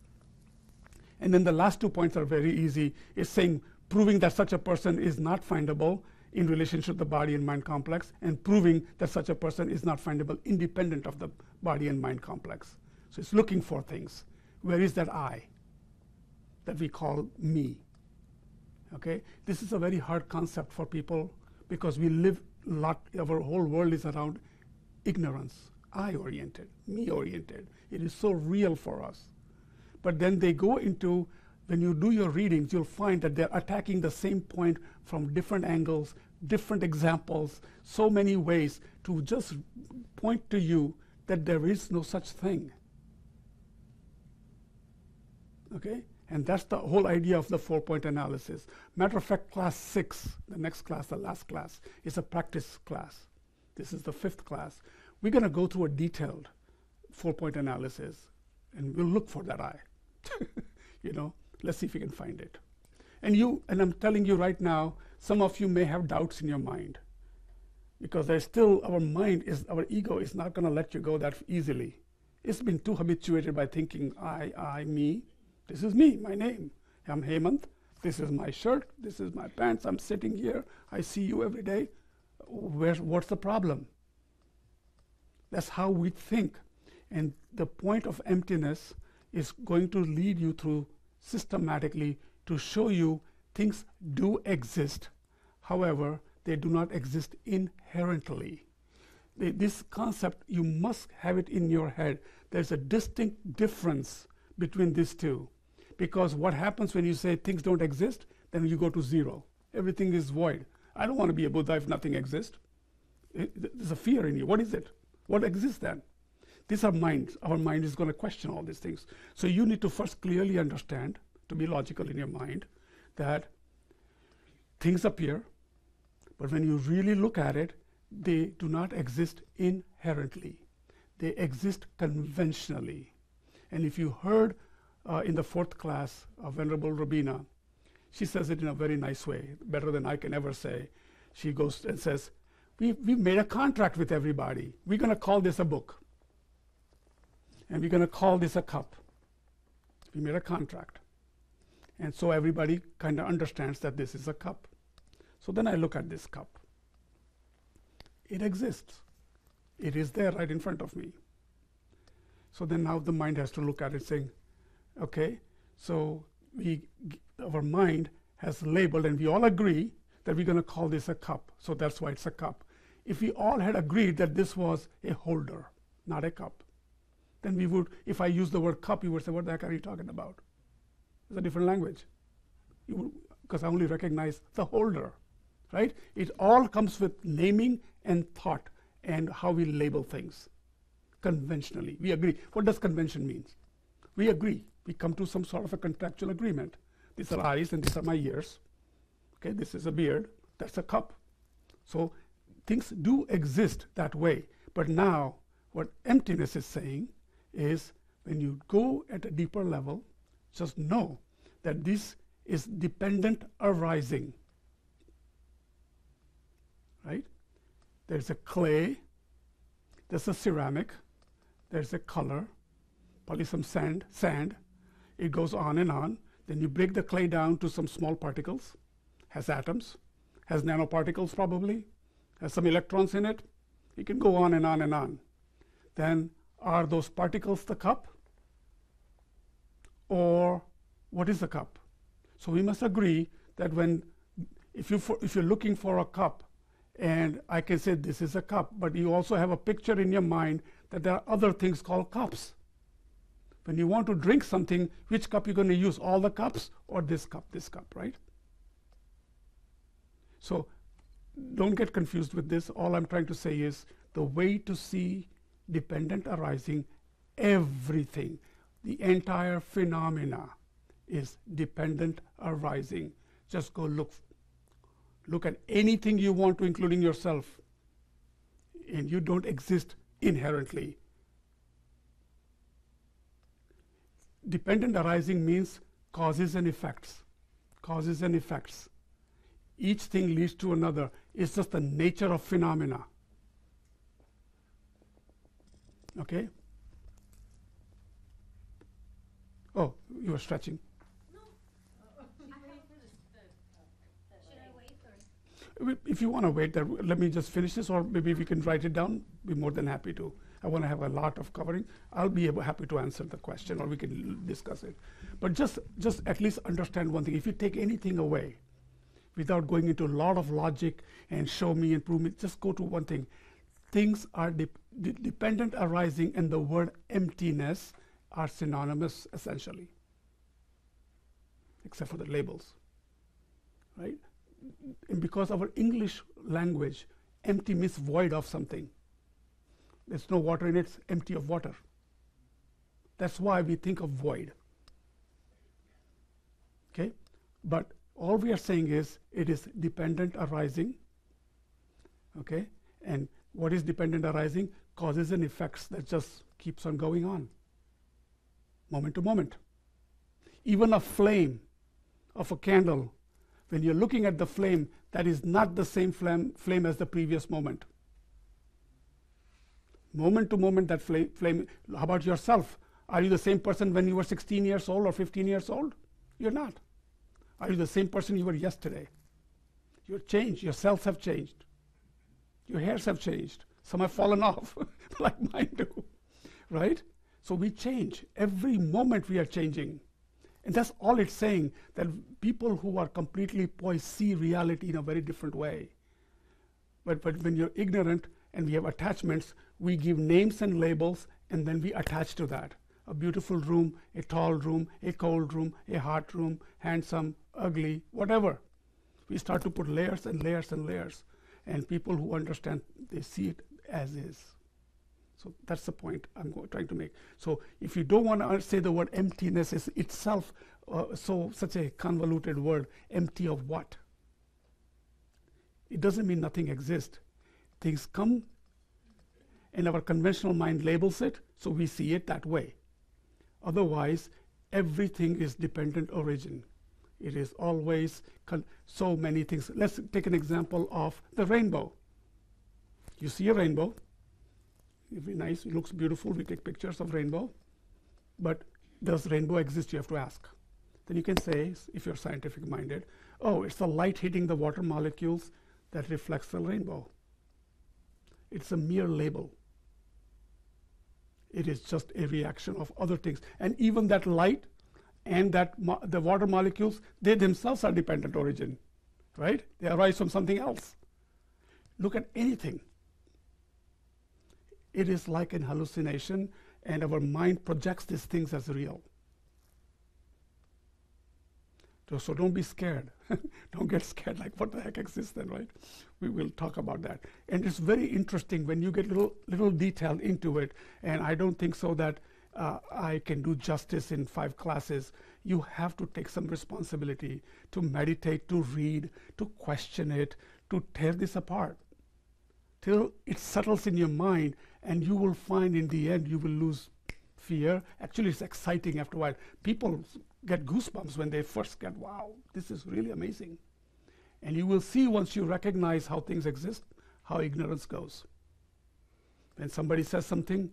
And then the last 2 points are very easy. It's saying, proving that such a person is not findable in relationship to the body and mind complex, and proving that such a person is not findable independent of the body and mind complex. So it's looking for things. Where is that I that we call me? Okay? This is a very hard concept for people because we live a lot, our whole world is around ignorance, I-oriented, me-oriented. It is so real for us. But then they go into, when you do your readings, you'll find that they're attacking the same point from different angles, different examples, so many ways to just point to you that there is no such thing. Okay? And that's the whole idea of the 4-point analysis. Matter of fact, class 6, the next class, the last class, is a practice class. This is the 5th class. We're going to go through a detailed 4-point analysis, and we'll look for that I. You know, let's see if we can find it. And I'm telling you right now, some of you may have doubts in your mind, because there's still, our ego is not going to let you go that easily. It's been too habituated by thinking, I, me. This is me, my name. I'm Hemant. This is my shirt. This is my pants. I'm sitting here. I see you every day. What's the problem? That's how we think. And the point of emptiness is going to lead you through systematically to show you things do exist. However, they do not exist inherently. This concept, you must have it in your head. There's a distinct difference between these two. Because what happens when you say things don't exist, then you go to zero. Everything is void. I don't want to be a Buddha if nothing exists. There's a fear in you. What is it? What exists then? These are minds. Our mind is going to question all these things. So you need to first clearly understand, to be logical in your mind, that things appear, but when you really look at it, they do not exist inherently. They exist conventionally. And if you heard in the 4th class of Venerable Robina, she says it in a very nice way, better than I can ever say. She goes and says, we've made a contract with everybody. We're going to call this a book. And we're going to call this a cup. We made a contract. And so everybody kind of understands that this is a cup. So then I look at this cup. It exists. It is there right in front of me. So then now the mind has to look at it saying, okay, so our mind has labeled, and we all agree that we're going to call this a cup. So that's why it's a cup. If we all had agreed that this was a holder, not a cup, then we would, if I use the word cup, you would say, what the heck are you talking about? It's a different language. Because I only recognize the holder. right? It all comes with naming and thought and how we label things conventionally. We agree. What does convention mean? We agree. We come to some sort of a contractual agreement. These are eyes and these are my ears. Okay, this is a beard. That's a cup. So things do exist that way. But now what emptiness is saying is when you go at a deeper level, just know that this is dependent arising. Right? There's a clay, there's a ceramic, there's a color, probably some sand. It goes on and on. Then you break the clay down to some small particles, has atoms, has nanoparticles probably, has some electrons in it. It can go on and on and on. Then are those particles the cup? Or what is the cup? So we must agree that if you're looking for a cup, and I can say this is a cup, but you also have a picture in your mind that there are other things called cups. When you want to drink something, which cup you're going to use? All the cups or this cup, right? So don't get confused with this. All I'm trying to say is the way to see dependent arising, everything, the entire phenomena is dependent arising. Just go look at anything you want to, including yourself, and you don't exist inherently. Dependent arising means causes and effects. Causes and effects. Each thing leads to another. It's just the nature of phenomena. Okay? Oh, you were stretching. If you want to wait, let me just finish this, or maybe if you can write it down, be more than happy to. I want to have a lot of covering. I'll be happy to answer the question, or we can discuss it. But just at least understand one thing. If you take anything away, without going into a lot of logic and show me and prove me, just go to one thing. Things are dependent arising, and the word emptiness are synonymous essentially, except for the labels, right? And because our English language, empty means void of something. There's no water in it, it's empty of water. That's why we think of void. Okay? But all we are saying is it is dependent arising. Okay? And what is dependent arising? Causes and effects that just keeps on going on, moment to moment. Even a flame of a candle, when you're looking at the flame, that is not the same flame as the previous moment. Moment to moment, that flame. How about yourself? Are you the same person when you were 16 years old or 15 years old? You're not. Are you the same person you were yesterday? You're changed. Your cells have changed. Your hairs have changed. Some have fallen off, like mine do, right? So we change. Every moment we are changing. And that's all it's saying, that people who are completely poised see reality in a very different way. But when you're ignorant and we have attachments, we give names and labels, and then we attach to that. A beautiful room, a tall room, a cold room, a hot room, handsome, ugly, whatever. We start to put layers and layers and layers. And people who understand, they see it as is. So that's the point I'm trying to make. So if you don't want to say the word emptiness is itself such a convoluted word, empty of what? It doesn't mean nothing exists. Things come, and our conventional mind labels it, so we see it that way. Otherwise, everything is dependent origin. It is always so many things. Let's take an example of the rainbow. You see a rainbow. It'd be nice. It looks beautiful. We take pictures of rainbow. But does rainbow exist? You have to ask. Then you can say, if you're scientific minded, oh, it's the light hitting the water molecules that reflects the rainbow. It's a mere label. It is just a reaction of other things. And even that light and the water molecules, they themselves are dependent origin, right? They arise from something else. Look at anything. It is like an hallucination, and our mind projects these things as real. So don't be scared. Don't get scared like what the heck exists then, right? We will talk about that. And it's very interesting when you get little detail into it. And I don't think so that I can do justice in 5 classes. You have to take some responsibility to meditate, to read, to question it, to tear this apart till it settles in your mind, and you will find in the end you will lose fear. Actually, it's exciting after a while. People get goosebumps when they first get, wow, this is really amazing. And you will see once you recognize how things exist, how ignorance goes. When somebody says something,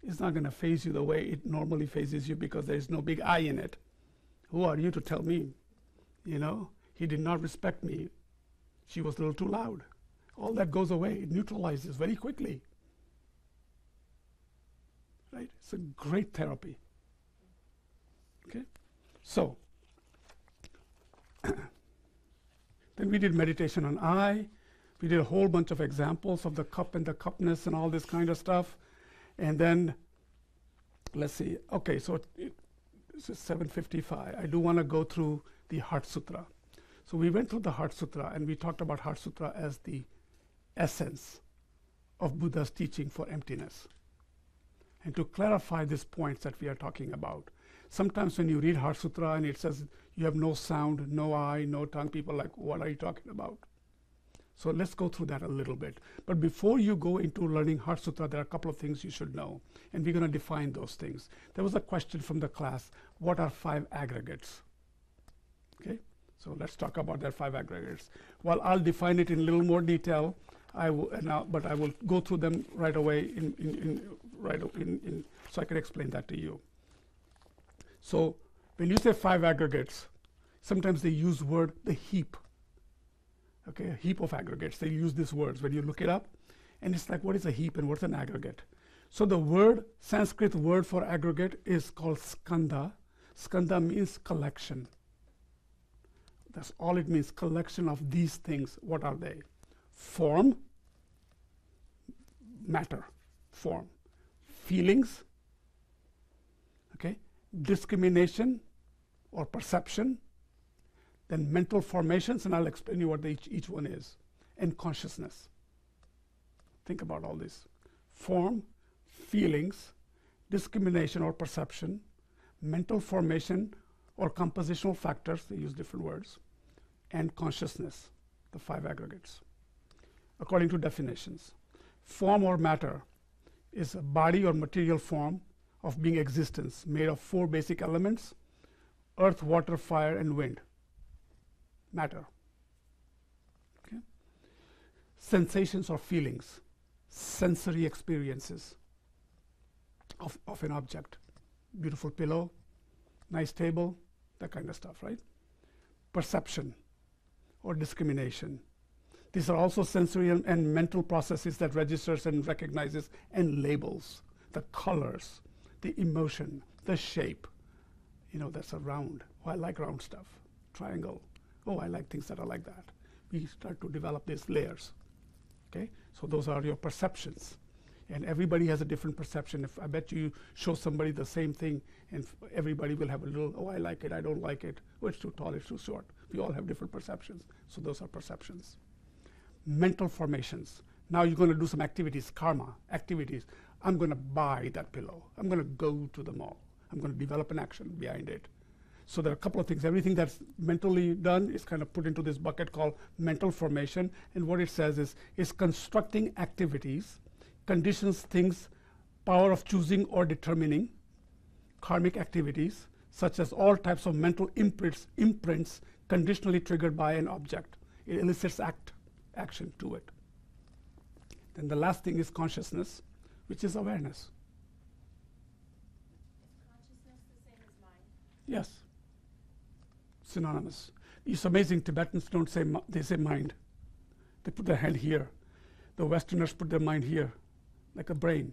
it's not going to faze you the way it normally phases you because there is no big I in it. Who are you to tell me? You know, he did not respect me. She was a little too loud. All that goes away. It neutralizes very quickly. Right? It's a great therapy. Okay? So, then we did meditation on I. We did a whole bunch of examples of the cup and the cupness and all this kind of stuff. And then, let's see. Okay, so this is 7:55. I do want to go through the Heart Sutra. So we went through the Heart Sutra, and we talked about Heart Sutra as the essence of Buddha's teaching for emptiness. And to clarify these points that we are talking about, sometimes when you read Heart Sutra and it says you have no sound, no eye, no tongue, people are like, what are you talking about? So let's go through that a little bit. But before you go into learning Heart Sutra, there are a couple of things you should know, and we're going to define those things. There was a question from the class, what are 5 aggregates? Okay, so let's talk about that 5 aggregates. Well, I'll define it in a little more detail, but I will go through them right away so I can explain that to you. So when you say 5 aggregates, sometimes they use word the heap. Okay, a heap of aggregates. They use these words when you look it up, and it's like, what is a heap and what's an aggregate? So the word, Sanskrit word for aggregate is called skandha. Skandha means collection. That's all it means, collection of these things. What are they? Form, matter, form. Feelings, okay, discrimination or perception, then mental formations, and I'll explain you what each one is, and consciousness. Think about all this. Form, feelings, discrimination or perception, mental formation or compositional factors, they use different words, and consciousness, the 5 aggregates. According to definitions, form or matter is a body or material form of being existence made of 4 basic elements: earth, water, fire, and wind. Matter. Okay. Sensations or feelings, sensory experiences of an object. Beautiful pillow, nice table, that kind of stuff, right? Perception or discrimination. These are also sensory and mental processes that registers and recognizes and labels the colors, the emotion, the shape. You know, that's a round. Oh, I like round stuff. Triangle. Oh, I like things that are like that. We start to develop these layers. Okay, so those are your perceptions, and everybody has a different perception. If I bet you show somebody the same thing, and everybody will have a little, oh, I like it, I don't like it, oh, it's too tall, it's too short. We all have different perceptions, so those are perceptions. Mental formations. Now you're going to do some activities, karma, activities. I'm going to buy that pillow. I'm going to go to the mall. I'm going to develop an action behind it. So there are a couple of things. Everything that's mentally done is kind of put into this bucket called mental formation. And what it says is constructing activities, conditions, things, power of choosing or determining, karmic activities, such as all types of mental imprints conditionally triggered by an object. It elicits action to it. Then the last thing is consciousness, which is awareness. Is consciousness the same as mind? Yes. Synonymous. It's amazing, Tibetans don't say, they say mind. They put their hand here. The Westerners put their mind here, like a brain.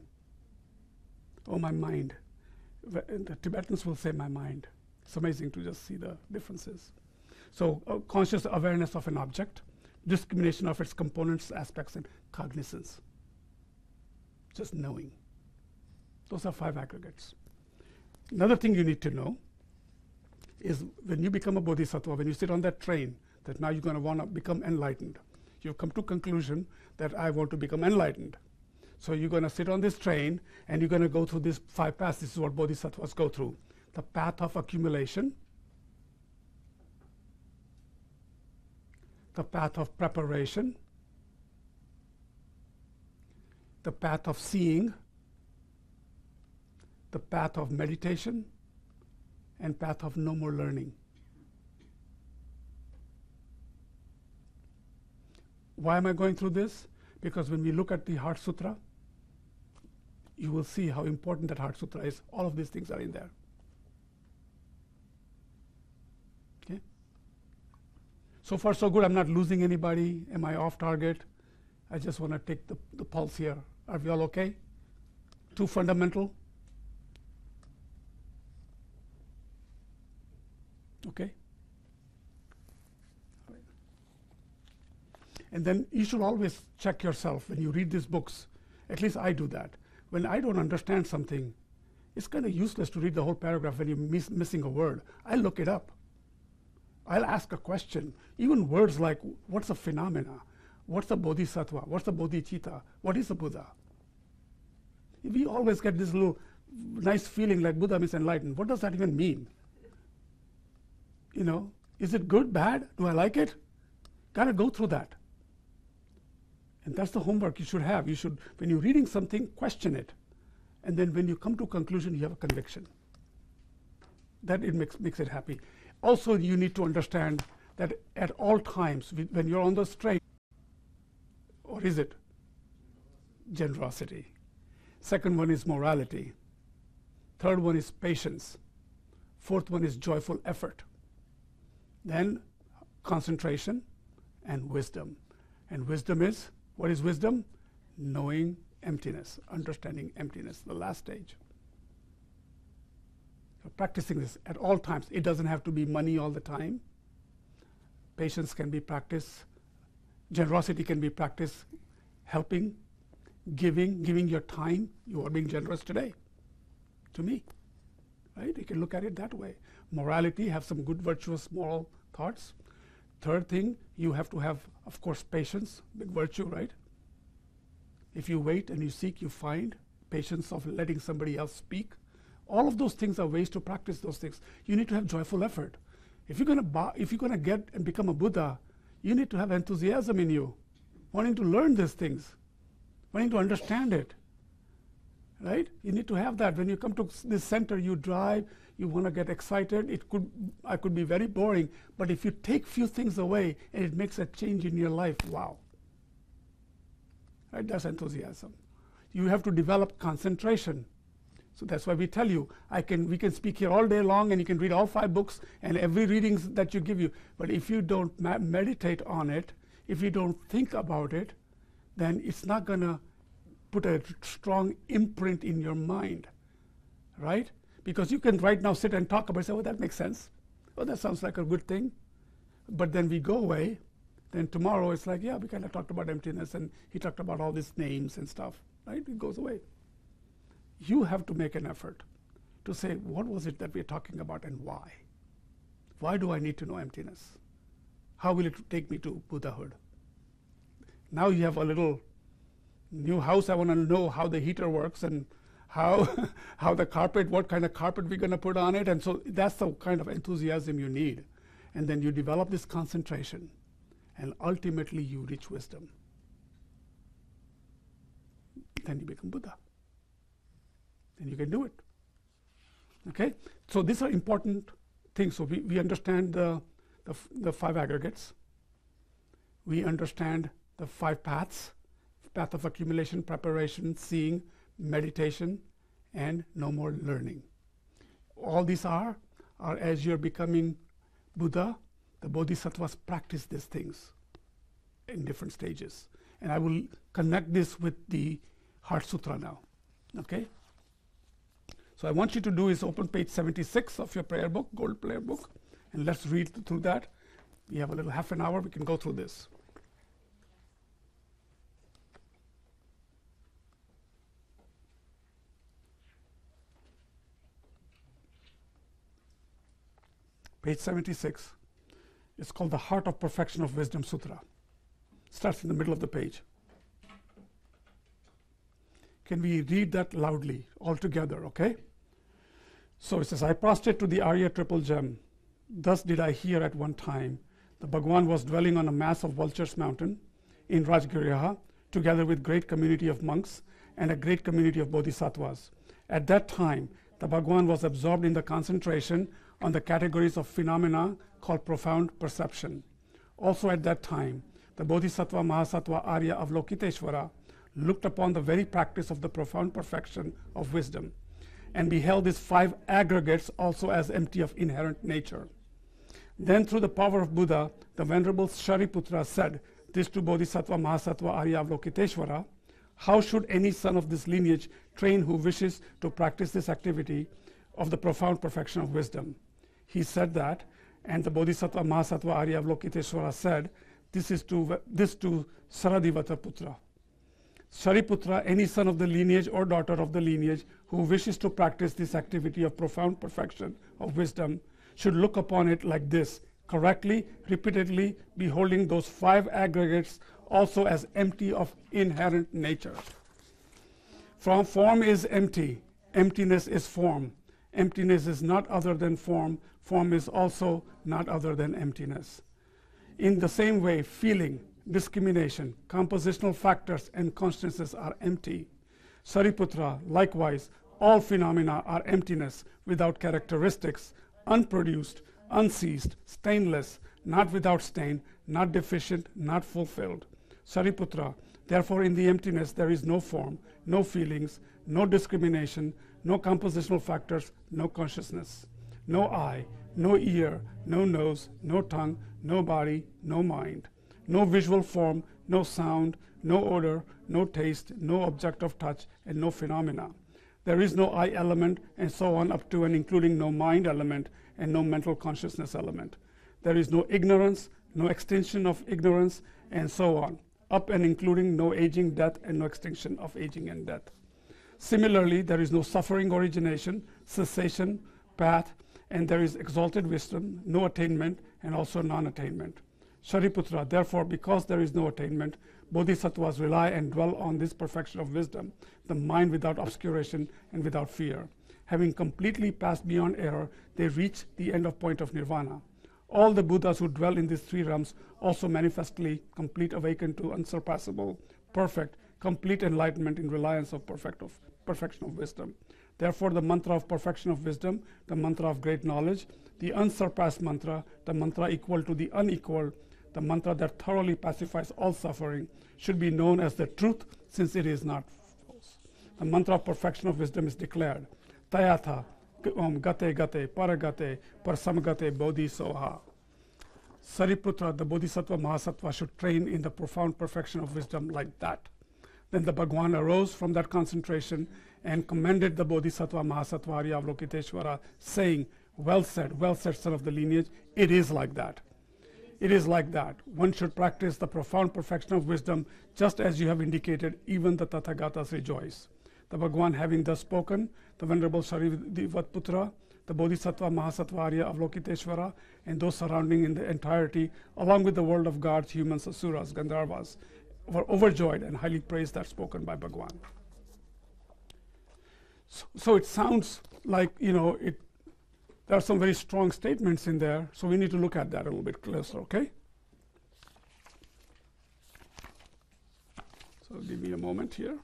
Oh, my mind. The Tibetans will say my mind. It's amazing to just see the differences. So conscious awareness of an object, discrimination of its components, aspects, and cognizance. Just knowing. Those are 5 aggregates. Another thing you need to know is when you become a bodhisattva, when you sit on that train, that now you're going to want to become enlightened. You've come to conclusion that I want to become enlightened. So you're going to sit on this train and you're going to go through these 5 paths. This is what bodhisattvas go through. The path of accumulation, the path of preparation, the path of seeing, the path of meditation, and path of no more learning. Why am I going through this? Because when we look at the Heart Sutra, you will see how important that Heart Sutra is. All of these things are in there. Okay? So far, so good. I'm not losing anybody. Am I off target? I just want to take the pulse here. Are we all okay? Too fundamental? Okay? And then you should always check yourself when you read these books. At least I do that. When I don't understand something, it's kind of useless to read the whole paragraph when you're missing a word. I look it up. I'll ask a question. Even words like, what's a phenomena? What's a bodhisattva? What's a bodhicitta? What is a Buddha? We always get this little nice feeling like Buddha means enlightened. What does that even mean? You know, is it good, bad? Do I like it? Gotta go through that. And that's the homework you should have. You should, when you're reading something, question it. And then when you come to a conclusion, you have a conviction. That it makes it happy. Also, you need to understand that at all times, when you're on the train, what is it? Generosity. Second one is morality. Third one is patience. Fourth one is joyful effort. Then concentration and wisdom. And wisdom is, what is wisdom? Knowing emptiness, understanding emptiness, the last stage. So practicing this at all times. It doesn't have to be money all the time. Patience can be practiced. Generosity can be practiced. Helping, giving your time. You are being generous today to me. Right? You can look at it that way. Morality, have some good virtuous moral thoughts. Third thing, you have to have, of course, patience, big virtue, right? If you wait and you seek, you find. Patience of letting somebody else speak. All of those things are ways to practice those things. You need to have joyful effort. If you're going to get and become a Buddha, you need to have enthusiasm in you, wanting to learn these things, wanting to understand it. Right? You need to have that. When you come to this center, you drive, you want to get excited. I could be very boring, but if you take few things away and it makes a change in your life, wow. Right? That's enthusiasm. You have to develop concentration. So that's why we tell you, we can speak here all day long and you can read all 5 books and every readings that you give you. But if you don't meditate on it, if you don't think about it, then it's not going to put a strong imprint in your mind, right? Because you can right now sit and talk about it, say, oh, that makes sense. Oh, that sounds like a good thing. But then we go away. Then tomorrow it's like, yeah, we kind of talked about emptiness and he talked about all these names and stuff, right? It goes away. You have to make an effort to say, what was it that we're talking about and why? Why do I need to know emptiness? How will it take me to Buddhahood? Now you have a little new house. I want to know how the heater works and how the carpet, what kind of carpet we're going to put on it. And so that's the kind of enthusiasm you need. And then you develop this concentration. And ultimately you reach wisdom. Then you become Buddha. Then you can do it. Okay? So these are important things. So we understand the 5 aggregates. We understand the 5 paths. Path of accumulation, preparation, seeing, meditation, and no more learning. All these are as you're becoming Buddha, the Bodhisattvas practice these things in different stages. And I will connect this with the Heart Sutra now. Okay? So I want you to do is open page 76 of your prayer book, gold prayer book, and let's read through that. We have a little half an hour, we can go through this. page 76. It's called the Heart of Perfection of Wisdom Sutra. Starts in the middle of the page. Can we read that loudly all together, okay? So it says, I prostrate to the Arya triple gem. Thus did I hear at one time. The Bhagwan was dwelling on a mass of Vulture's Mountain in Rajgiriha, together with great community of monks and a great community of bodhisattvas. At that time, the Bhagwan was absorbed in the concentration on the categories of phenomena called profound perception. Also at that time, the Bodhisattva Mahasattva Arya Avalokiteshvara looked upon the very practice of the profound perfection of wisdom and beheld these 5 aggregates also as empty of inherent nature. Then through the power of Buddha, the Venerable Shariputra said this to Bodhisattva Mahasattva Arya Avalokiteshvara, how should any son of this lineage train who wishes to practice this activity of the profound perfection of wisdom? He said that, and the Bodhisattva Mahasattva Arya Avalokiteshvara said, this to Saradivata Putra. Shariputra, any son of the lineage or daughter of the lineage who wishes to practice this activity of profound perfection of wisdom should look upon it like this, correctly, repeatedly, beholding those 5 aggregates also as empty of inherent nature. From form is empty, emptiness is form. Emptiness is not other than form, form is also not other than emptiness. In the same way, feeling, discrimination, compositional factors, and consciousnesses are empty. Sariputra, likewise, all phenomena are emptiness without characteristics, unproduced, unceased, stainless, not without stain, not deficient, not fulfilled. Sariputra, therefore in the emptiness there is no form, no feelings, no discrimination, no compositional factors, no consciousness, no eye, no ear, no nose, no tongue, no body, no mind, no visual form, no sound, no odor, no taste, no object of touch, and no phenomena. There is no I element, and so on up to and including no mind element and no mental consciousness element. There is no ignorance, no extinction of ignorance, and so on, up and including no aging, death, and no extinction of aging and death. Similarly, there is no suffering origination, cessation, path, and there is exalted wisdom, no attainment, and also non-attainment. Shariputra, therefore, because there is no attainment, bodhisattvas rely and dwell on this perfection of wisdom, the mind without obscuration and without fear. Having completely passed beyond error, they reach the end of point of nirvana. All the Buddhas who dwell in these 3 realms also manifestly complete awakened to unsurpassable, perfect, complete enlightenment in reliance of perfection of wisdom. Therefore, the mantra of perfection of wisdom, the mantra of great knowledge, the unsurpassed mantra, the mantra equal to the unequaled, the mantra that thoroughly pacifies all suffering, should be known as the truth, since it is not false. The mantra of perfection of wisdom is declared, Tayatha, Gate Gate, Paragate, Parsamagate, Bodhi Soha. Sariputra, the Bodhisattva Mahasattva, should train in the profound perfection of wisdom like that. Then the Bhagwan arose from that concentration and commended the Bodhisattva Mahasattva Arya Avalokiteshvara, saying, well said, son of the lineage, it is like that. It is like that. One should practice the profound perfection of wisdom, just as you have indicated, even the Tathagatas rejoice. The Bhagwan having thus spoken, the Venerable Shariputra, the Bodhisattva Mahasattva Arya Avalokiteshvara, and those surrounding in the entirety, along with the world of gods, humans, asuras, Gandharvas, were overjoyed and highly praised that spoken by Bhagwan. So it sounds like, there are some very strong statements in there, so we need to look at that a little bit closer, okay? So give me a moment here.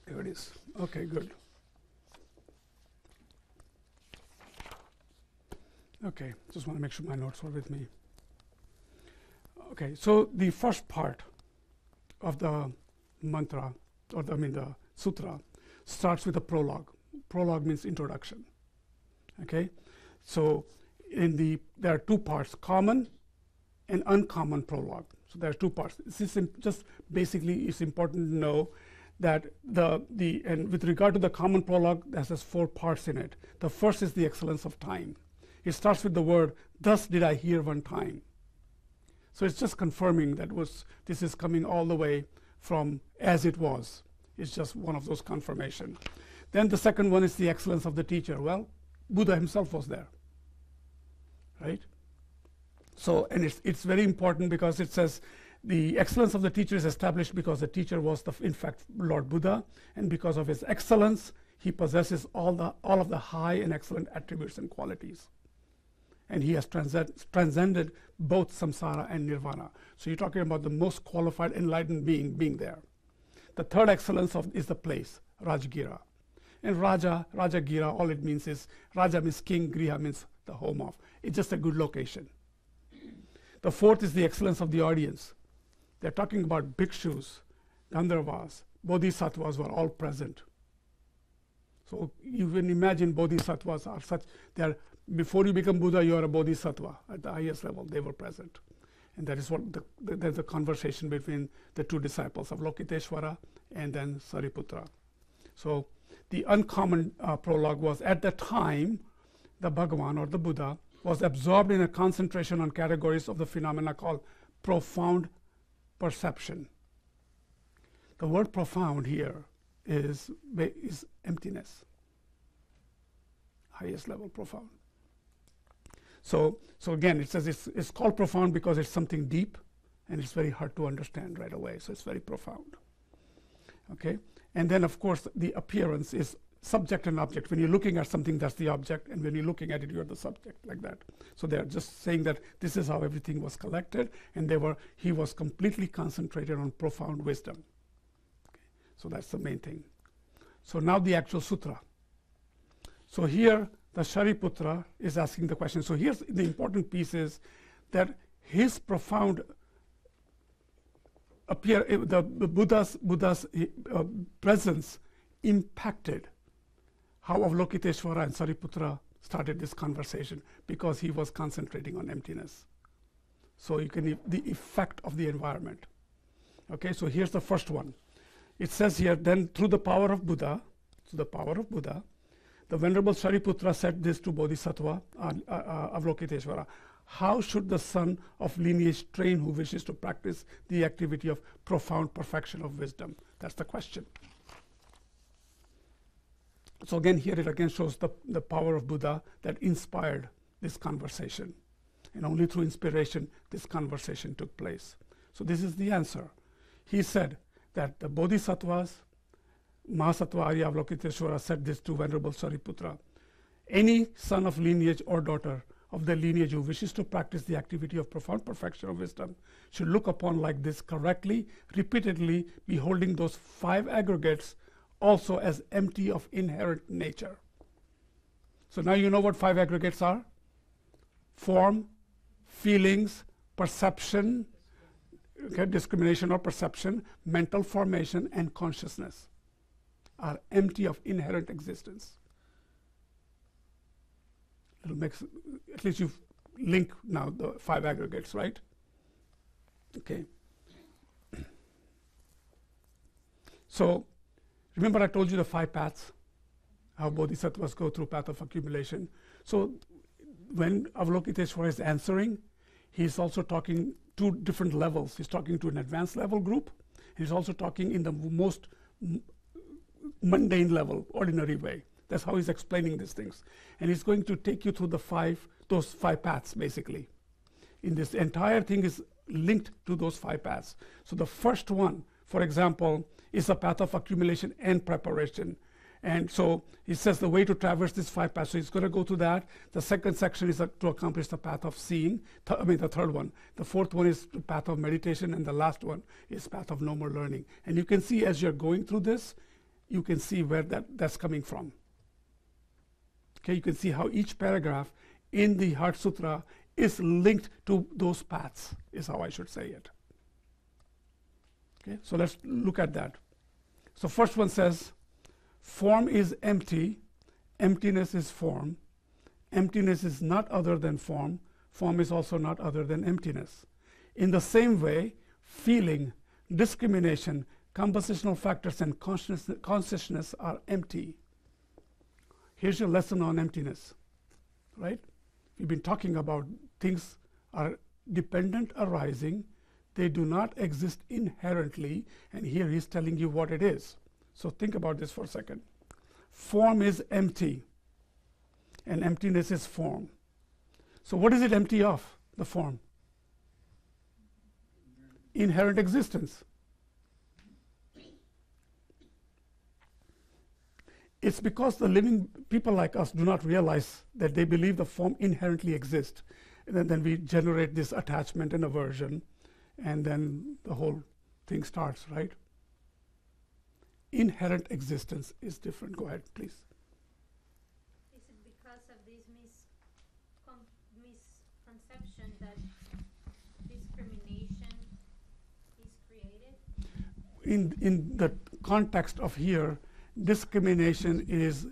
There it is. Okay, good. Okay, just want to make sure my notes were with me. Okay, so the first part of the mantra, the sutra, starts with a prologue. Prologue means introduction. Okay, so there are 2 parts, common and uncommon prologue. So there are 2 parts. Just basically, it's important to know that and with regard to the common prologue, that has 4 parts in it. The first is the excellence of time. It starts with the word, "Thus did I hear one time." So it's just confirming that this is coming all the way from as it was. It's just one of those confirmation. Then the second one is the excellence of the teacher. Well, Buddha himself was there, right? So, and it's very important because it says the excellence of the teacher is established because the teacher was in fact Lord Buddha, and because of his excellence, he possesses all of the high and excellent attributes and qualities. And he has transcended both samsara and nirvana. So you're talking about the most qualified enlightened being there. The third excellence is the place, Rajgira. And Rajagira, all it means is, Raja means king, Griha means the home of. It's just a good location. The fourth is the excellence of the audience. They're talking about bhikshus, Gandharvas, Bodhisattvas were all present. So you can imagine Bodhisattvas are such, before you become Buddha, you are a Bodhisattva at the highest level. They were present. And that is what there's a conversation between the 2 disciples of Lokiteshvara and then Sariputra. So the uncommon prologue was, at the time, the Bhagavan or the Buddha was absorbed in a concentration on categories of the phenomena called profound perception. The word profound here is emptiness. Highest level profound. So again, it says it's called profound because it's something deep and it's very hard to understand right away. So it's very profound. Okay? And then, of course, the appearance is subject and object. When you're looking at something, that's the object, and when you're looking at it, you're the subject, like that. So they're just saying that this is how everything was collected, and he was completely concentrated on profound wisdom. Okay? So that's the main thing. So now the actual sutra. So here, the Shariputra is asking the question. So here's the important piece is that his profound the Buddha's presence impacted how Avalokiteshvara and Sariputra started this conversation, because he was concentrating on emptiness. So you can the effect of the environment. Okay, so here's the first one. It says here, then through the power of Buddha, the Venerable Shariputra said this to Bodhisattva Avalokiteshvara: how should the son of lineage train who wishes to practice the activity of profound perfection of wisdom? That's the question. So again, here it again shows the power of Buddha that inspired this conversation. And only through inspiration this conversation took place. So this is the answer. He said that the Bodhisattvas, Mahasattva Arya Avalokiteshvara said this to Venerable Shariputra: any son of lineage or daughter of the lineage who wishes to practice the activity of profound perfection of wisdom should look upon like this correctly, repeatedly, beholding those 5 aggregates also as empty of inherent nature. So now you know what 5 aggregates are: form, feelings, perception, okay, discrimination or perception, mental formation, and consciousness are empty of inherent existence. It'll make, at least you've linked now the 5 aggregates, right? Okay. So remember I told you the 5 paths, how bodhisattvas go through path of accumulation. So when Avalokiteshvara is answering, he's also talking 2 different levels. He's talking to an advanced level group. He's also talking in the most mundane level, ordinary way. That's how he's explaining these things. And he's going to take you through those 5 paths, basically. In this entire thing is linked to those 5 paths. So the first one, for example, is the path of accumulation and preparation. And so he says the way to traverse this 5 paths. So he's going to go to that. The second section is to accomplish the path of seeing. The third one. The fourth one is the path of meditation. And the last one is path of no more learning. And you can see as you're going through this, you can see where that's coming from. Okay, you can see how each paragraph in the Heart Sutra is linked to those paths, is how I should say it. Okay, so let's look at that. So first one says, form is empty, emptiness is form. Emptiness is not other than form. Form is also not other than emptiness. In the same way, feeling, discrimination, compositional factors and consciousness are empty. Here's your lesson on emptiness, right? We've been talking about things are dependent arising. They do not exist inherently, and here he's telling you what it is. So think about this for a second. Form is empty, and emptiness is form. So what is it empty of, the form? Inherent existence. It's because the living people like us do not realize that they believe the form inherently exists. And then we generate this attachment and aversion, and then the whole thing starts, right? Inherent existence is different. Go ahead, please. Is it because of this misconception that discrimination is created? In the context of here, discrimination is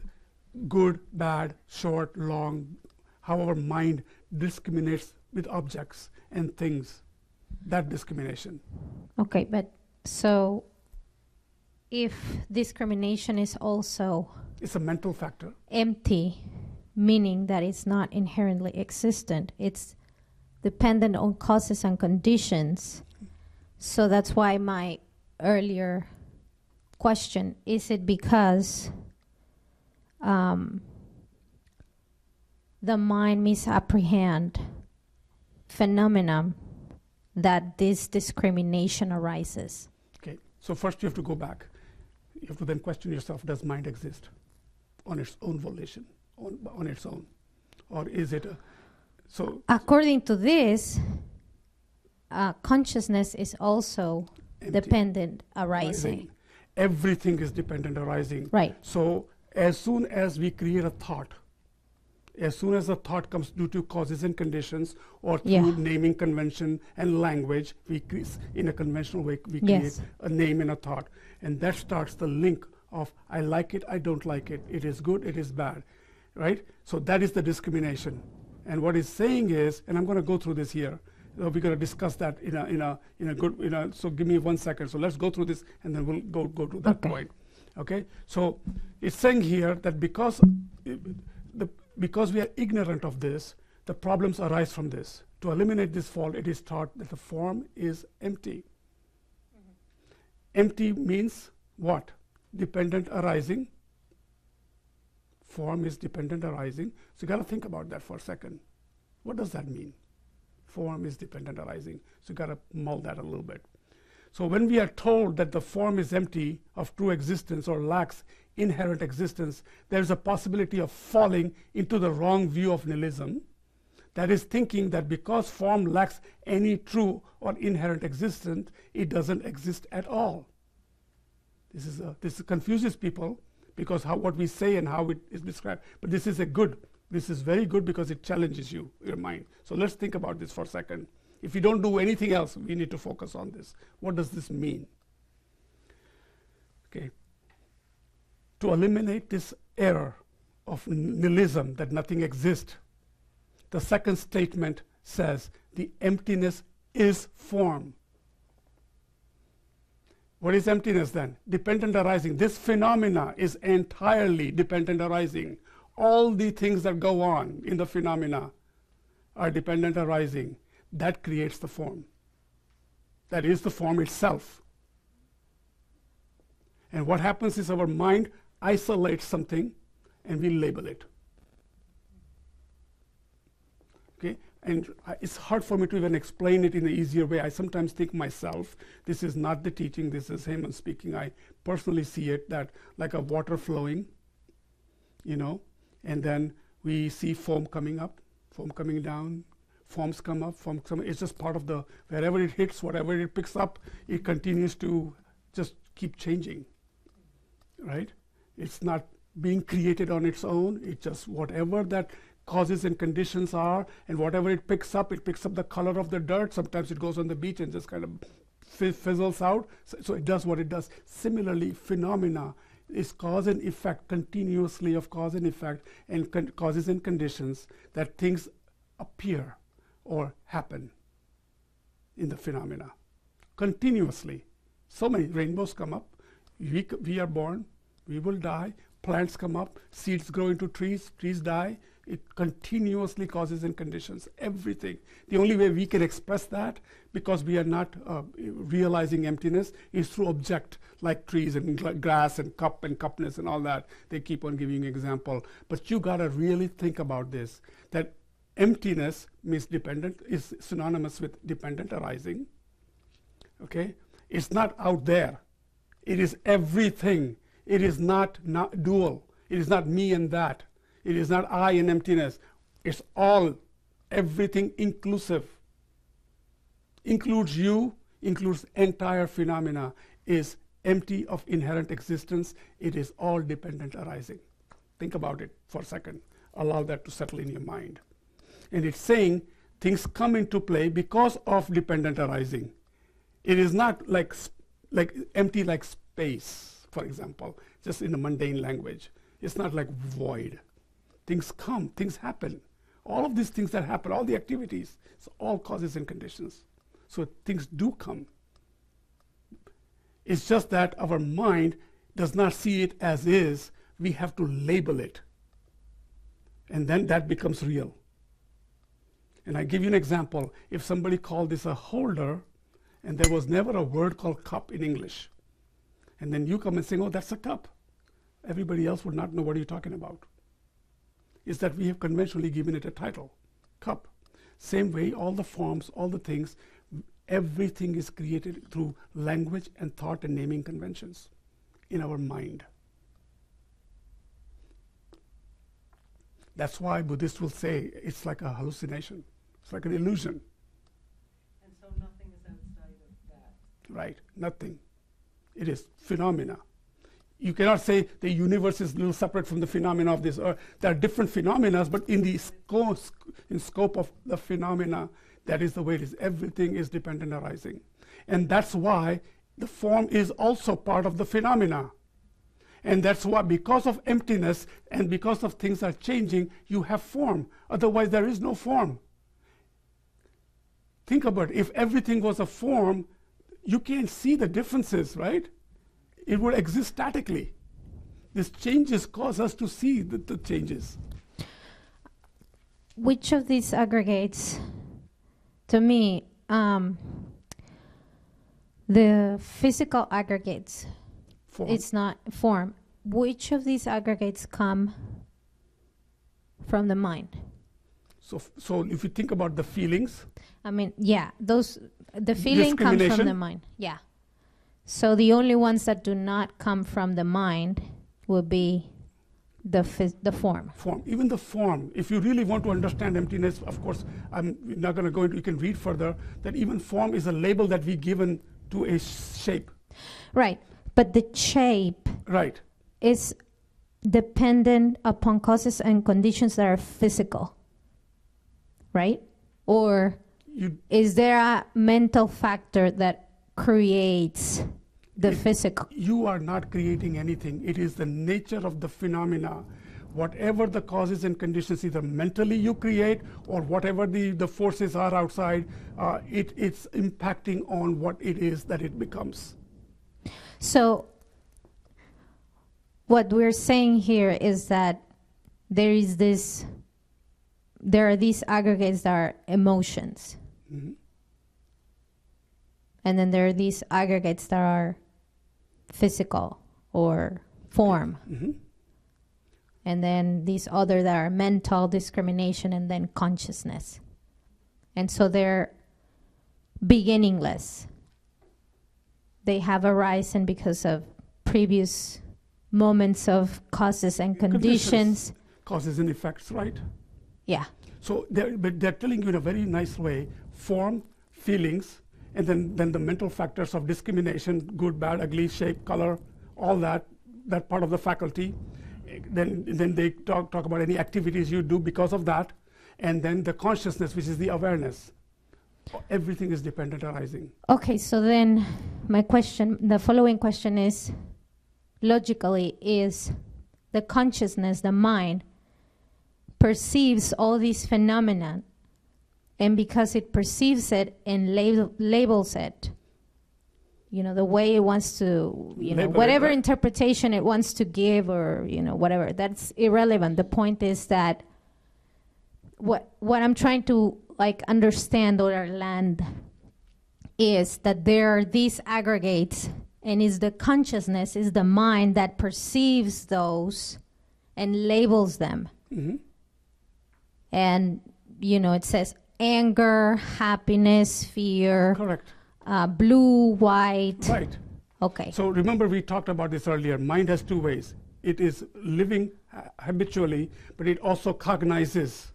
good, bad, short, long, however mind discriminates with objects and things. That discrimination. Okay, but so if discrimination is also It's a mental factor. empty, meaning that it's not inherently existent, it's dependent on causes and conditions. So that's why my earlier question, is it because the mind misapprehend phenomena that this discrimination arises? Okay, so first you have to go back. You have to then question yourself, does mind exist on its own volition, on its own? Or is it a... So according to this, consciousness is also empty, dependent arising. Everything is dependent arising. Right. So as soon as we create a thought, as soon as a thought comes due to causes and conditions or through naming convention and language, we in a conventional way, we create a name in a thought. And that starts the link of I like it, I don't like it. It is good, it is bad, right? So that is the discrimination. And what it's saying is, and I'm going to go through this here. We're going to discuss that in a good, so give me 1 second. So let's go through this and then we'll go to that point. Okay? So it's saying here that because we are ignorant of this, the problems arise from this. To eliminate this fault, it is taught that the form is empty. Empty means what? Dependent arising. Form is dependent arising. So you got to think about that for a second. What does that mean? Form is dependent arising. So you got to mull that a little bit. So when we are told that the form is empty of true existence or lacks inherent existence, there is a possibility of falling into the wrong view of nihilism. That is thinking that because form lacks any true or inherent existence, it doesn't exist at all. This confuses people because what we say and how it is described. But this is this is very good because it challenges your mind. So let's think about this for a second. If we don't do anything else, we need to focus on this. What does this mean? Okay. To eliminate this error of nihilism that nothing exists, the second statement says the emptiness is form. What is emptiness then? Dependent arising. This phenomena is entirely dependent arising. All the things that go on in the phenomena are dependent arising. That creates the form. That is the form itself. And what happens is our mind isolates something and we label it. Okay? And it's hard for me to even explain it in an easier way. I sometimes think myself, this is not the teaching, this is Heyman speaking. I personally see it that like a water flowing, and then we see foam coming up, foam coming down, forms come up, it's just part of wherever it hits, whatever it picks up, it continues to just keep changing, right? It's not being created on its own. It's just whatever that causes and conditions are, and whatever it picks up the color of the dirt. Sometimes it goes on the beach and just kind of fizzles out. So it does what it does. Similarly, phenomena is cause and effect, continuously of cause and effect, and causes and conditions that things appear or happen in the phenomena continuously. So many rainbows come up. We are born. We will die. Plants come up. Seeds grow into trees. Trees die. It continuously causes and conditions everything. The only way we can express that, because we are not realizing emptiness, is through object like trees and grass and cup and cupness and all that. They keep on giving example. But you got to really think about this, that emptiness means dependent, is synonymous with dependent arising. Okay? It's not out there. It is everything. It is not dual. It is not me and that. It is not I and emptiness. It's all, everything inclusive. Includes you, includes entire phenomena, is empty of inherent existence. It is all dependent arising. Think about it for a second. Allow that to settle in your mind. And it's saying things come into play because of dependent arising. It is not like empty like space, for example, just in a mundane language. It's not like void. Things come, things happen. All of these things that happen, all the activities, it's all causes and conditions. So things do come. It's just that our mind does not see it as is. We have to label it. And then that becomes real. And I give you an example. If somebody called this a holder, and there was never a word called cup in English, and then you come and say, oh, that's a cup, everybody else would not know what you're talking about. Is that we have conventionally given it a title, cup. Same way, all the forms, all the things, everything is created through language and thought and naming conventions in our mind. That's why Buddhists will say it's like a hallucination. It's like an illusion. And so nothing is outside of that. Right, nothing. It is phenomena. You cannot say the universe is a little separate from the phenomena of this earth. There are different phenomena, but in the scope of the phenomena, that is the way it is. Everything is dependent arising. And that's why the form is also part of the phenomena. And that's why, because of emptiness and because of things are changing, you have form. Otherwise, there is no form. Think about it. If everything was a form, you can't see the differences, right? It would exist statically. These changes cause us to see the changes. Which of these aggregates, to me, the physical aggregates, Form. it's not form. Which of these aggregates come from the mind? So if you think about the feelings, I mean, yeah, the feeling comes from Discrimination? the mind. Yeah. So the only ones that do not come from the mind will be the form. form, even the form. If you really want to understand emptiness, of course, I'm not going to go into, you can read further, that even form is a label that we given to a shape. Right. But the shape Right. is dependent upon causes and conditions that are physical. Right? Or is there a mental factor that creates the physical? You are not creating anything. It is the nature of the phenomena. Whatever the causes and conditions, either mentally you create or whatever the forces are outside, it's impacting on what it is that it becomes. So what we're saying here is that there are these aggregates that are emotions. Mm-hmm. And then there are these aggregates that are physical or form. Mm-hmm. And then these other that are mental, discrimination, and then consciousness. And so they're beginningless. They have arisen because of previous moments of causes and conditions. Causes and effects, right? Yeah. So they're telling you in a very nice way, form, feelings, and then the mental factors of discrimination, good, bad, ugly, shape, color, all that part of the faculty. Then they talk about any activities you do because of that. And then the consciousness, which is the awareness. Everything is dependent arising. Okay, so then the following question is, logically, is the consciousness, the mind, perceives all these phenomena, and because it perceives it and labels it, the way it wants to, Label it, whatever right? interpretation it wants to give, or whatever, that's irrelevant. The point is that what I'm trying to understand or land is that there are these aggregates, and is the consciousness, is the mind that perceives those and labels them. Mhm. And it says anger, happiness, fear, Correct. Blue, white. Right. Okay. So remember, we talked about this earlier. Mind has two ways. It is living habitually, but it also cognizes.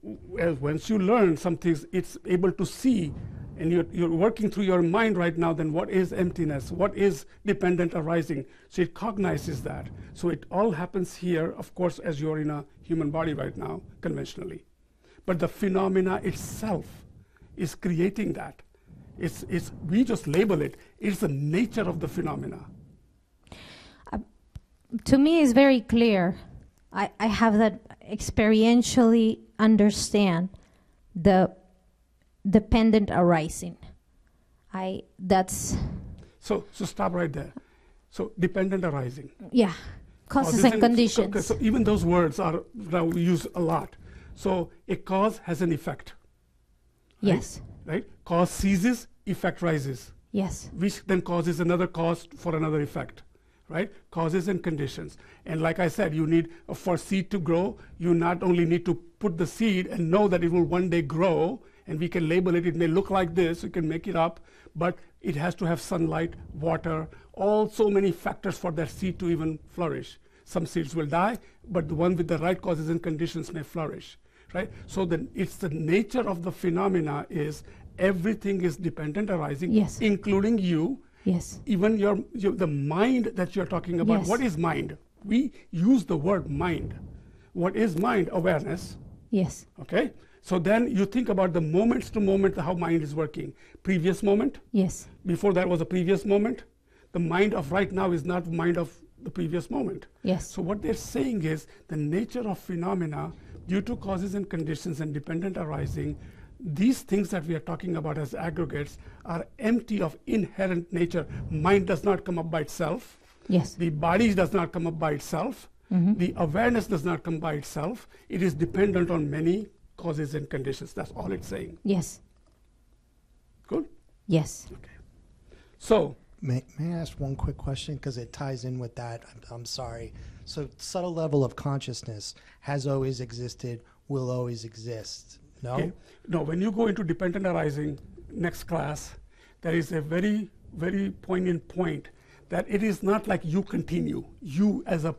Once you learn some things, it's able to see, and you're working through your mind right now, then what is emptiness? What is dependent arising? So it cognizes that. So it all happens here, of course, as you're in a human body right now, conventionally. But the phenomena itself is creating that. We just label it. It's the nature of the phenomena. To me, it's very clear. I have that experientially understand the dependent arising. So stop right there. So dependent arising. Yeah, causes and conditions. Okay, so even those words are now used a lot. So a cause has an effect. Right? Yes. Right? Cause ceases, effect rises, Yes. which then causes another cause for another effect. Right? Causes and conditions. And like I said, you need, for seed to grow, you not only need to put the seed and know that it will one day grow, and we can label it, it may look like this, you can make it up, but it has to have sunlight, water, so many factors for that seed to even flourish. Some seeds will die, but the one with the right causes and conditions may flourish. Right? So then it's the nature of the phenomena is everything is dependent arising, Yes. including you. Yes. Even the mind that you're talking about. Yes. What is mind? We use the word mind. What is mind? Awareness. Yes. Okay? So then you think about the moments to moment, how mind is working. Previous moment, Yes. before that was a previous moment. The mind of right now is not mind of the previous moment. Yes. So what they're saying is the nature of phenomena due to causes and conditions and dependent arising, these things that we are talking about as aggregates are empty of inherent nature. Mind does not come up by itself. Yes. The body does not come up by itself. Mm-hmm. The awareness does not come by itself. It is dependent on many causes and conditions. That's all it's saying. Yes. Good? Yes. Okay. So, May I ask one quick question? Because it ties in with that. I'm sorry. So subtle level of consciousness has always existed, will always exist. No? okay. No, when you go into dependent arising, next class, there is a very, very poignant point that it is not like you continue. You as a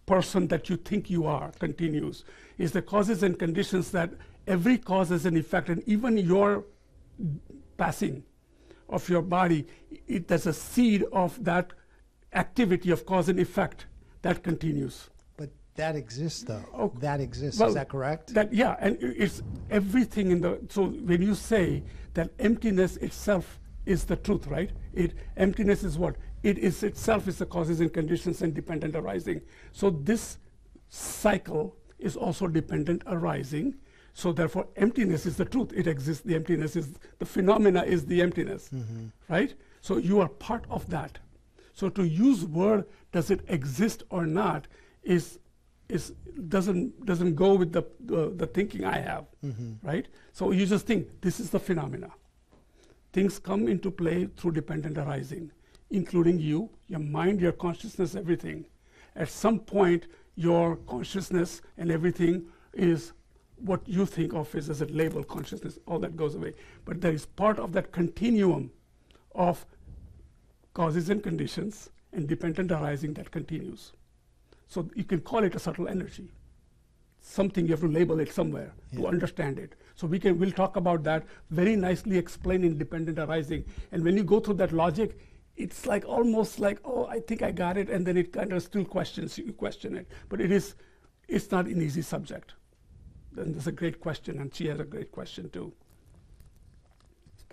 person that you think you are continues. It's the causes and conditions that every cause is an effect, and even your passing of your body, there's a seed of that activity of cause and effect that continues. But that exists, though. Oh, That exists. well, Is that correct? Yeah, and it's everything in the. So when you say that emptiness itself is the truth, right? Emptiness is what? It is itself is the causes and conditions and dependent arising. So this cycle is also dependent arising. So therefore, emptiness is the truth. It exists. The emptiness is the phenomena is the emptiness, right? So you are part of that. So to use word does it exist or not doesn't go with the thinking I have, right? So you just think this is the phenomena. Things come into play through dependent arising, including you, your mind, your consciousness, everything. At some point, your consciousness and everything is what you think of as a label consciousness, all that goes away. But there is part of that continuum of causes and conditions and dependent arising that continues. So you can call it a subtle energy. Something you have to label it somewhere to understand it. So we'll talk about that very nicely explained in dependent arising. And when you go through that logic, it's like almost like, oh, I think I got it, and then it kind of still you question it. But it's not an easy subject. And there's a great question, and she has a great question too.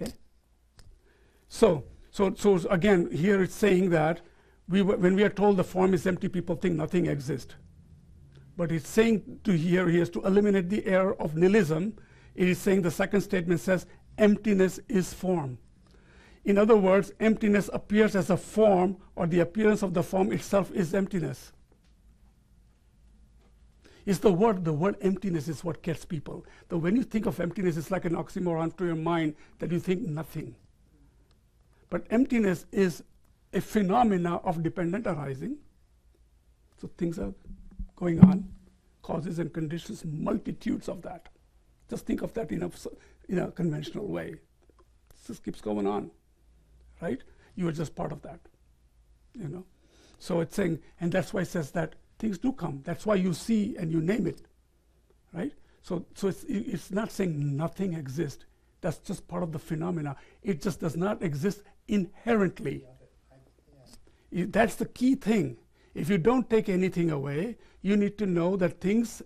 Okay. So again, here it's saying that when we are told the form is empty, people think nothing exists. But it's saying here is to eliminate the error of nihilism. It is saying the second statement says emptiness is form. In other words, emptiness appears as a form, or the appearance of the form itself is emptiness. It's the word emptiness is what gets people. So when you think of emptiness, it's like an oxymoron to your mind that you think nothing. But emptiness is a phenomena of dependent arising. So things are going on, causes and conditions, multitudes of that. Just think of that in a conventional way. It just keeps going on, right? You are just part of that, you know. So it's saying, and that's why it says that things do come. That's why you see and you name it, right? So it's not saying nothing exists. That's just part of the phenomena. It just does not exist inherently. That's the key thing. If you don't take anything away, you need to know that things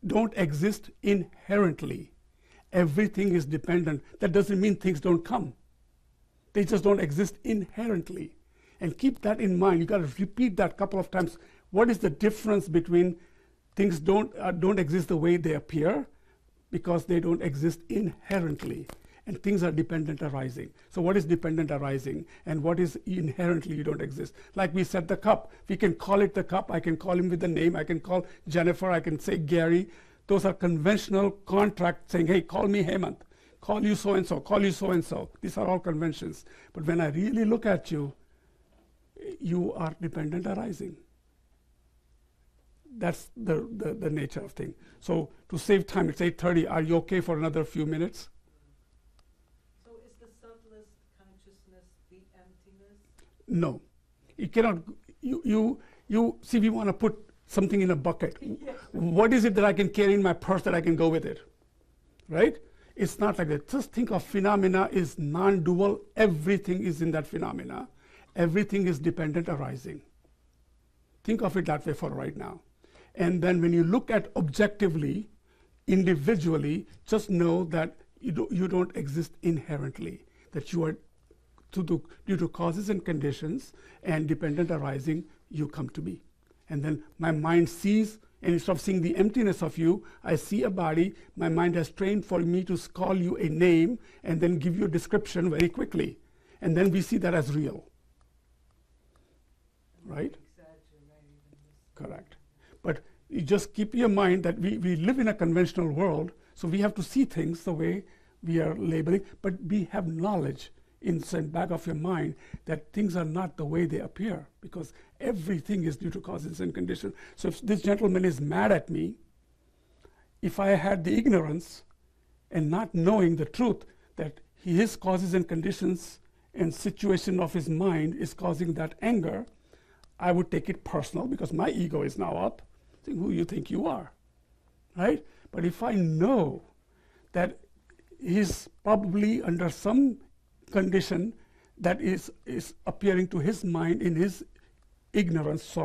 don't exist inherently. Everything is dependent. That doesn't mean things don't come. They just don't exist inherently. And keep that in mind. You got to repeat that a couple of times. What is the difference between things don't exist the way they appear, because they don't exist inherently, and things are dependent arising. So what is dependent arising, and what is inherently you don't exist? Like we said, the cup. We can call it the cup. I can call him with the name. I can call Jennifer. I can say Gary. Those are conventional contracts saying, hey, call me Hemant. Call you so-and-so. Call you so-and-so. These are all conventions. But when I really look at you, you are dependent arising. That's the nature of thing. So to save time, it's 8:30. Are you okay for another few minutes? So is the subtlest consciousness the emptiness? No. You cannot, you see, we want to put something in a bucket. Yes. What is it that I can carry in my purse that I can go with it? Right? It's not like that. Just think of phenomena is non-dual. Everything is in that phenomena. Everything is dependent arising. Think of it that way for right now. And then when you look at objectively, individually, just know that you don't exist inherently, that you are, due to causes and conditions and dependent arising, you come to be. And then my mind sees, and instead of seeing the emptiness of you, I see a body. My mind has trained for me to call you a name and then give you a description very quickly. And then we see that as real. Right? Correct. But you just keep your mind that we live in a conventional world, so we have to see things the way we are labeling, but we have knowledge in the back of your mind that things are not the way they appear, because everything is due to causes and conditions. So if this gentleman is mad at me, if I had the ignorance and not knowing the truth that his causes and conditions and situation of his mind is causing that anger, I would take it personal, because my ego is now up, saying, who you think you are, right? But if I know that he's probably under some condition that is appearing to his mind in his ignorance,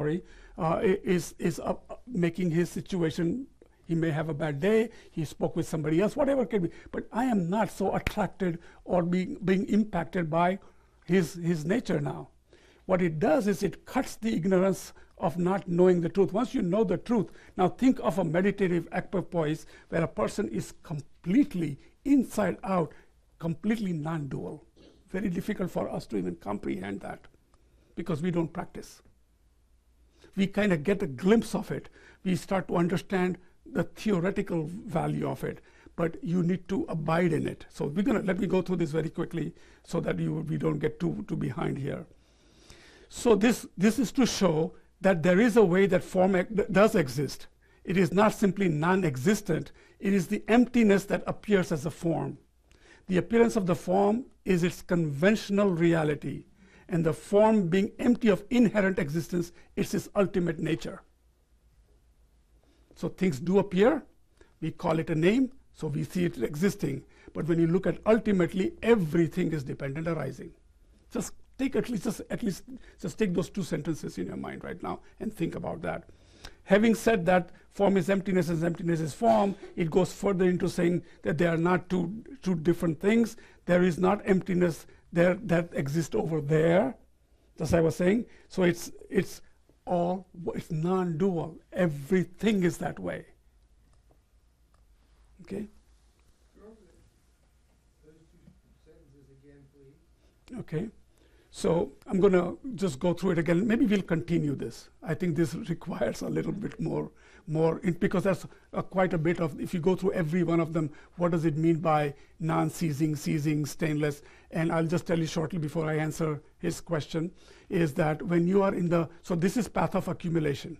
is making his situation, he may have a bad day, he spoke with somebody else, whatever it can be, but I am not so attracted or being impacted by his nature now. What it does is it cuts the ignorance of not knowing the truth. Once you know the truth, now think of a meditative equipoise where a person is completely inside out, completely non-dual. Very difficult for us to even comprehend that, because we don't practice. We kind of get a glimpse of it. We start to understand the theoretical value of it, but you need to abide in it. So let me go through this very quickly so that we don't get too behind here. So this is to show that there is a way that form does exist. It is not simply non-existent. It is the emptiness that appears as a form. The appearance of the form is its conventional reality, and the form being empty of inherent existence is its ultimate nature. So things do appear, we call it a name, so we see it existing. But when you look at ultimately, everything is dependent arising. Just take take those two sentences in your mind right now and think about that. Having said that form is emptiness and emptiness is form, it goes further into saying that they are not two different things. There is not emptiness there that exists over there, as I was saying. So it's non-dual. Everything is that way. Okay? Those two sentences again, Okay, so I'm going to just go through it again. Maybe we'll continue this. I think this requires a little bit more because that's quite a bit of, if you go through every one of them, what does it mean by non-ceasing, ceasing, stainless? And I'll just tell you shortly before I answer his question, is that when you are in the, so this is path of accumulation.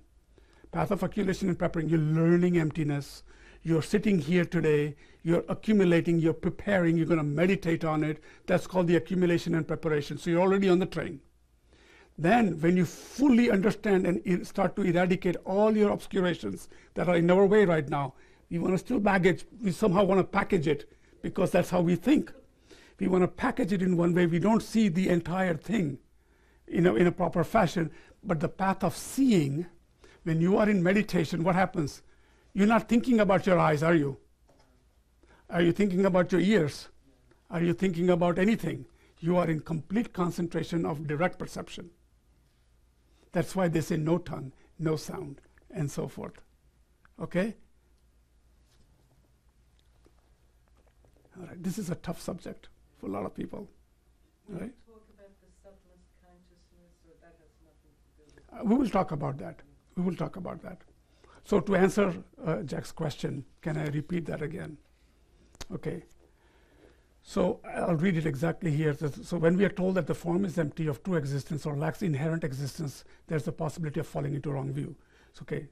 Path of accumulation and preparing, you're learning emptiness. You're sitting here today, you're accumulating, you're preparing, you're going to meditate on it. That's called the accumulation and preparation. So you're already on the train. Then when you fully understand and start to eradicate all your obscurations that are in our way right now, we want to still baggage, we somehow want to package it because that's how we think. We want to package it in one way. We don't see the entire thing in a proper fashion. But the path of seeing, when you are in meditation, what happens? You're not thinking about your eyes, are you? Are you thinking about your ears? Are you thinking about anything? You are in complete concentration of direct perception. That's why they say no tongue, no sound, and so forth. Okay? All right. This is a tough subject for a lot of people. All right? Talk about the subtlest consciousness, or that has nothing to do with We will talk about that. We will talk about that. So to answer Jack's question, can I repeat that again? Okay. So I'll read it exactly here. So when we are told that the form is empty of true existence or lacks inherent existence, there's the possibility of falling into wrong view. Okay.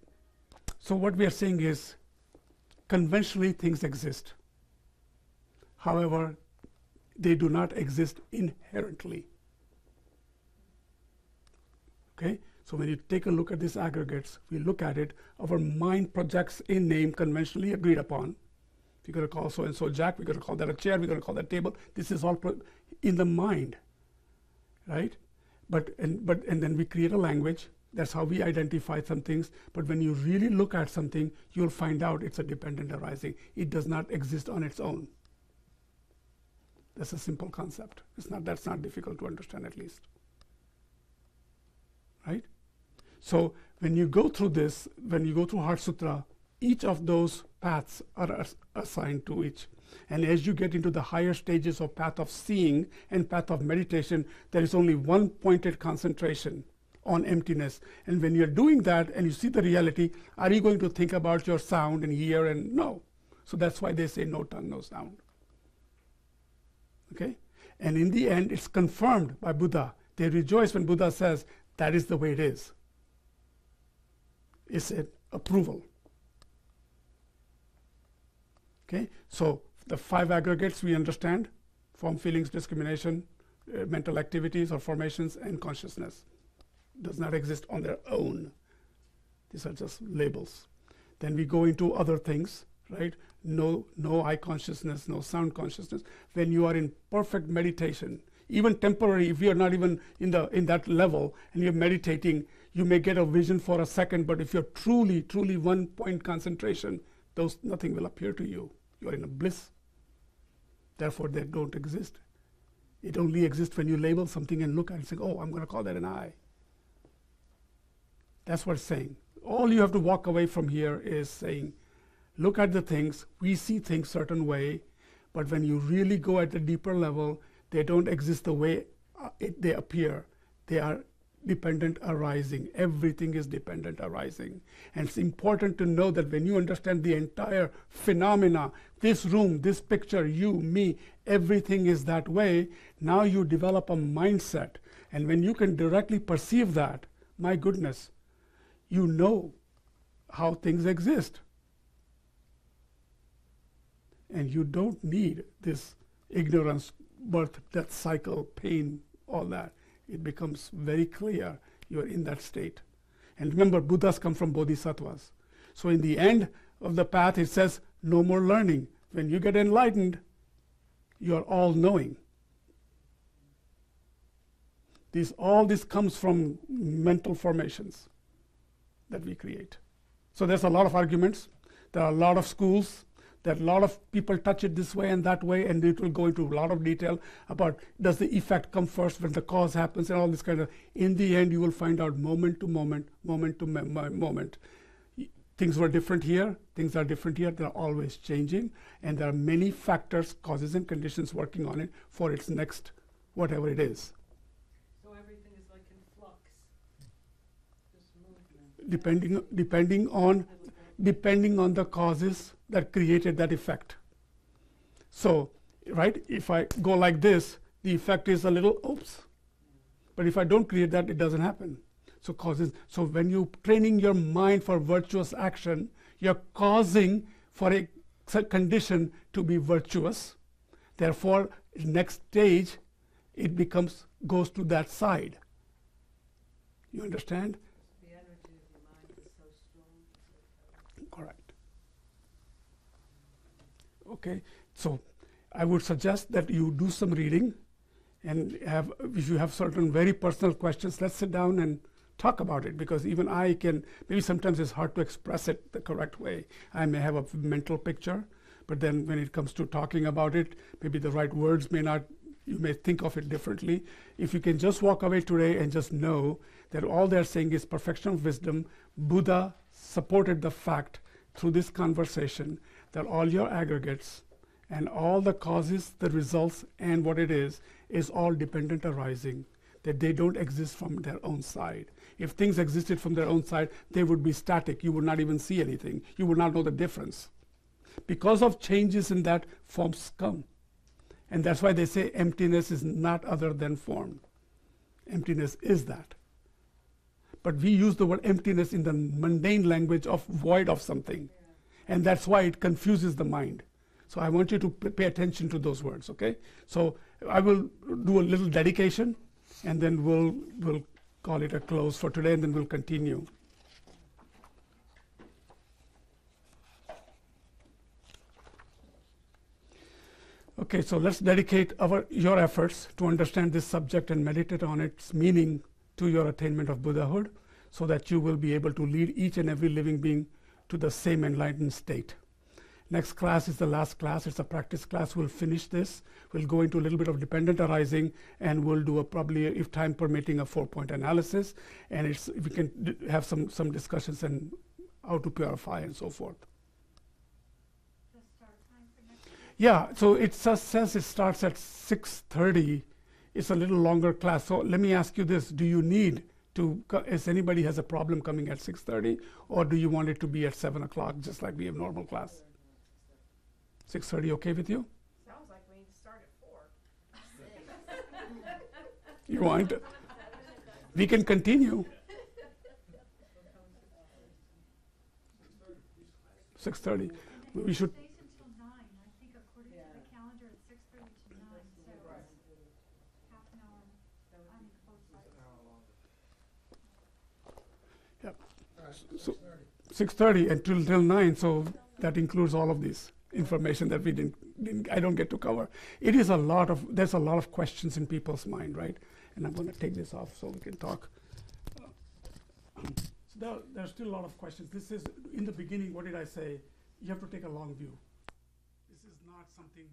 So what we are saying is, conventionally things exist. However, they do not exist inherently. Okay. So when you take a look at these aggregates, we look at it, our mind projects a name conventionally agreed upon. We're going to call so-and-so Jack, we're going to call that a chair, we're going to call that table. This is all in the mind, right? And then we create a language. That's how we identify some things. But when you really look at something, you'll find out it's a dependent arising. It does not exist on its own. That's a simple concept. That's not difficult to understand, at least. Right? So when you go through this, when you go through Heart Sutra, each of those paths are assigned to each. And as you get into the higher stages of path of seeing and path of meditation, there is only one pointed concentration on emptiness. And when you're doing that and you see the reality, are you going to think about your sound and hear? And no. So that's why they say no tongue, no sound. Okay? And in the end, it's confirmed by Buddha. They rejoice when Buddha says, that is the way it is. It's an approval. Okay, so the 5 aggregates we understand: form, feelings, discrimination, mental activities or formations, and consciousness. Does not exist on their own. These are just labels. Then we go into other things, right? No eye consciousness, no sound consciousness. When you are in perfect meditation, even temporary, if you are not even in that level and you're meditating, you may get a vision for a second, but if you're truly one point concentration, nothing will appear to you. You are in a bliss. Therefore, they don't exist. It only exists when you label something and look at it and say, oh, I'm going to call that an eye. That's what it's saying. All you have to walk away from here is saying, look at the things. We see things certain way, but when you really go at the deeper level, they don't exist the way they appear. They are dependent arising. Everything is dependent arising. And it's important to know that when you understand the entire phenomena, this room, this picture, you, me, everything is that way, now you develop a mindset. And when you can directly perceive that, my goodness, you know how things exist. And you don't need this ignorance, birth, death cycle, pain, all that. It becomes very clear you're in that state. And remember, Buddhas come from bodhisattvas. So in the end of the path, it says, no more learning. When you get enlightened, you're all knowing. All this comes from mental formations that we create. So there's a lot of arguments. There are a lot of schools. That a lot of people touch it this way and that way, and it will go into a lot of detail about does the effect come first when the cause happens and all this kind of. In the end, you will find out moment to moment, moment to moment. Things were different here, things are different here, they're always changing, and there are many factors, causes and conditions working on it for its next whatever it is, So everything is like in flux, just movement. depending on the causes that created that effect. So, right, if I go like this, the effect is a little oops. But if I don't create that, it doesn't happen. So when you're training your mind for virtuous action, you're causing for a condition to be virtuous. Therefore, next stage, it goes to that side. You understand? The energy of your mind is so strong. Correct. Okay, so I would suggest that you do some reading, and if you have certain very personal questions, let's sit down and talk about it, because even I can, maybe sometimes it's hard to express it the correct way. I may have a mental picture, but then when it comes to talking about it, maybe the right words may not, you may think of it differently. If you can just walk away today and just know that all they're saying is perfection of wisdom, Buddha supported the fact through this conversation that all your aggregates and all the causes, the results, and what it is all dependent arising, that they don't exist from their own side. If things existed from their own side, they would be static. You would not even see anything. You would not know the difference. Because of changes in that, forms come. And that's why they say emptiness is not other than form. Emptiness is that. But we use the word emptiness in the mundane language of void of something. And that's why it confuses the mind. So I want you to pay attention to those words, okay? So I will do a little dedication, and then we'll call it a close for today, and then we'll continue. Okay, so let's dedicate your efforts to understand this subject and meditate on its meaning to your attainment of Buddhahood, so that you will be able to lead each and every living being to the same enlightened state. Next class is the last class. It's a practice class. We'll finish this. We'll go into a little bit of dependent arising, and we'll do probably, if time permitting, a 4-point analysis. And we can have some discussions on how to purify and so forth. The start time for next week? Yeah, so it says it starts at 6:30. It's a little longer class. So let me ask you this. Do you need to, if anybody has a problem coming at 6:30, or do you want it to be at 7 o'clock, just like we have normal class? 6:30 okay with you? Sounds like we need to start at 4. You want? We can continue. 6:30. We should. Stays until 9. I think according to the calendar, it's 6:30 to 9, so it's half an hour on both sides. Yeah. So 6:30 until 9. So that includes all of this information that I don't get to cover. There's a lot of questions in people's mind, right? And I'm going to take this off so we can talk. So there's still a lot of questions. This is, in the beginning, what did I say? You have to take a long view. This is not something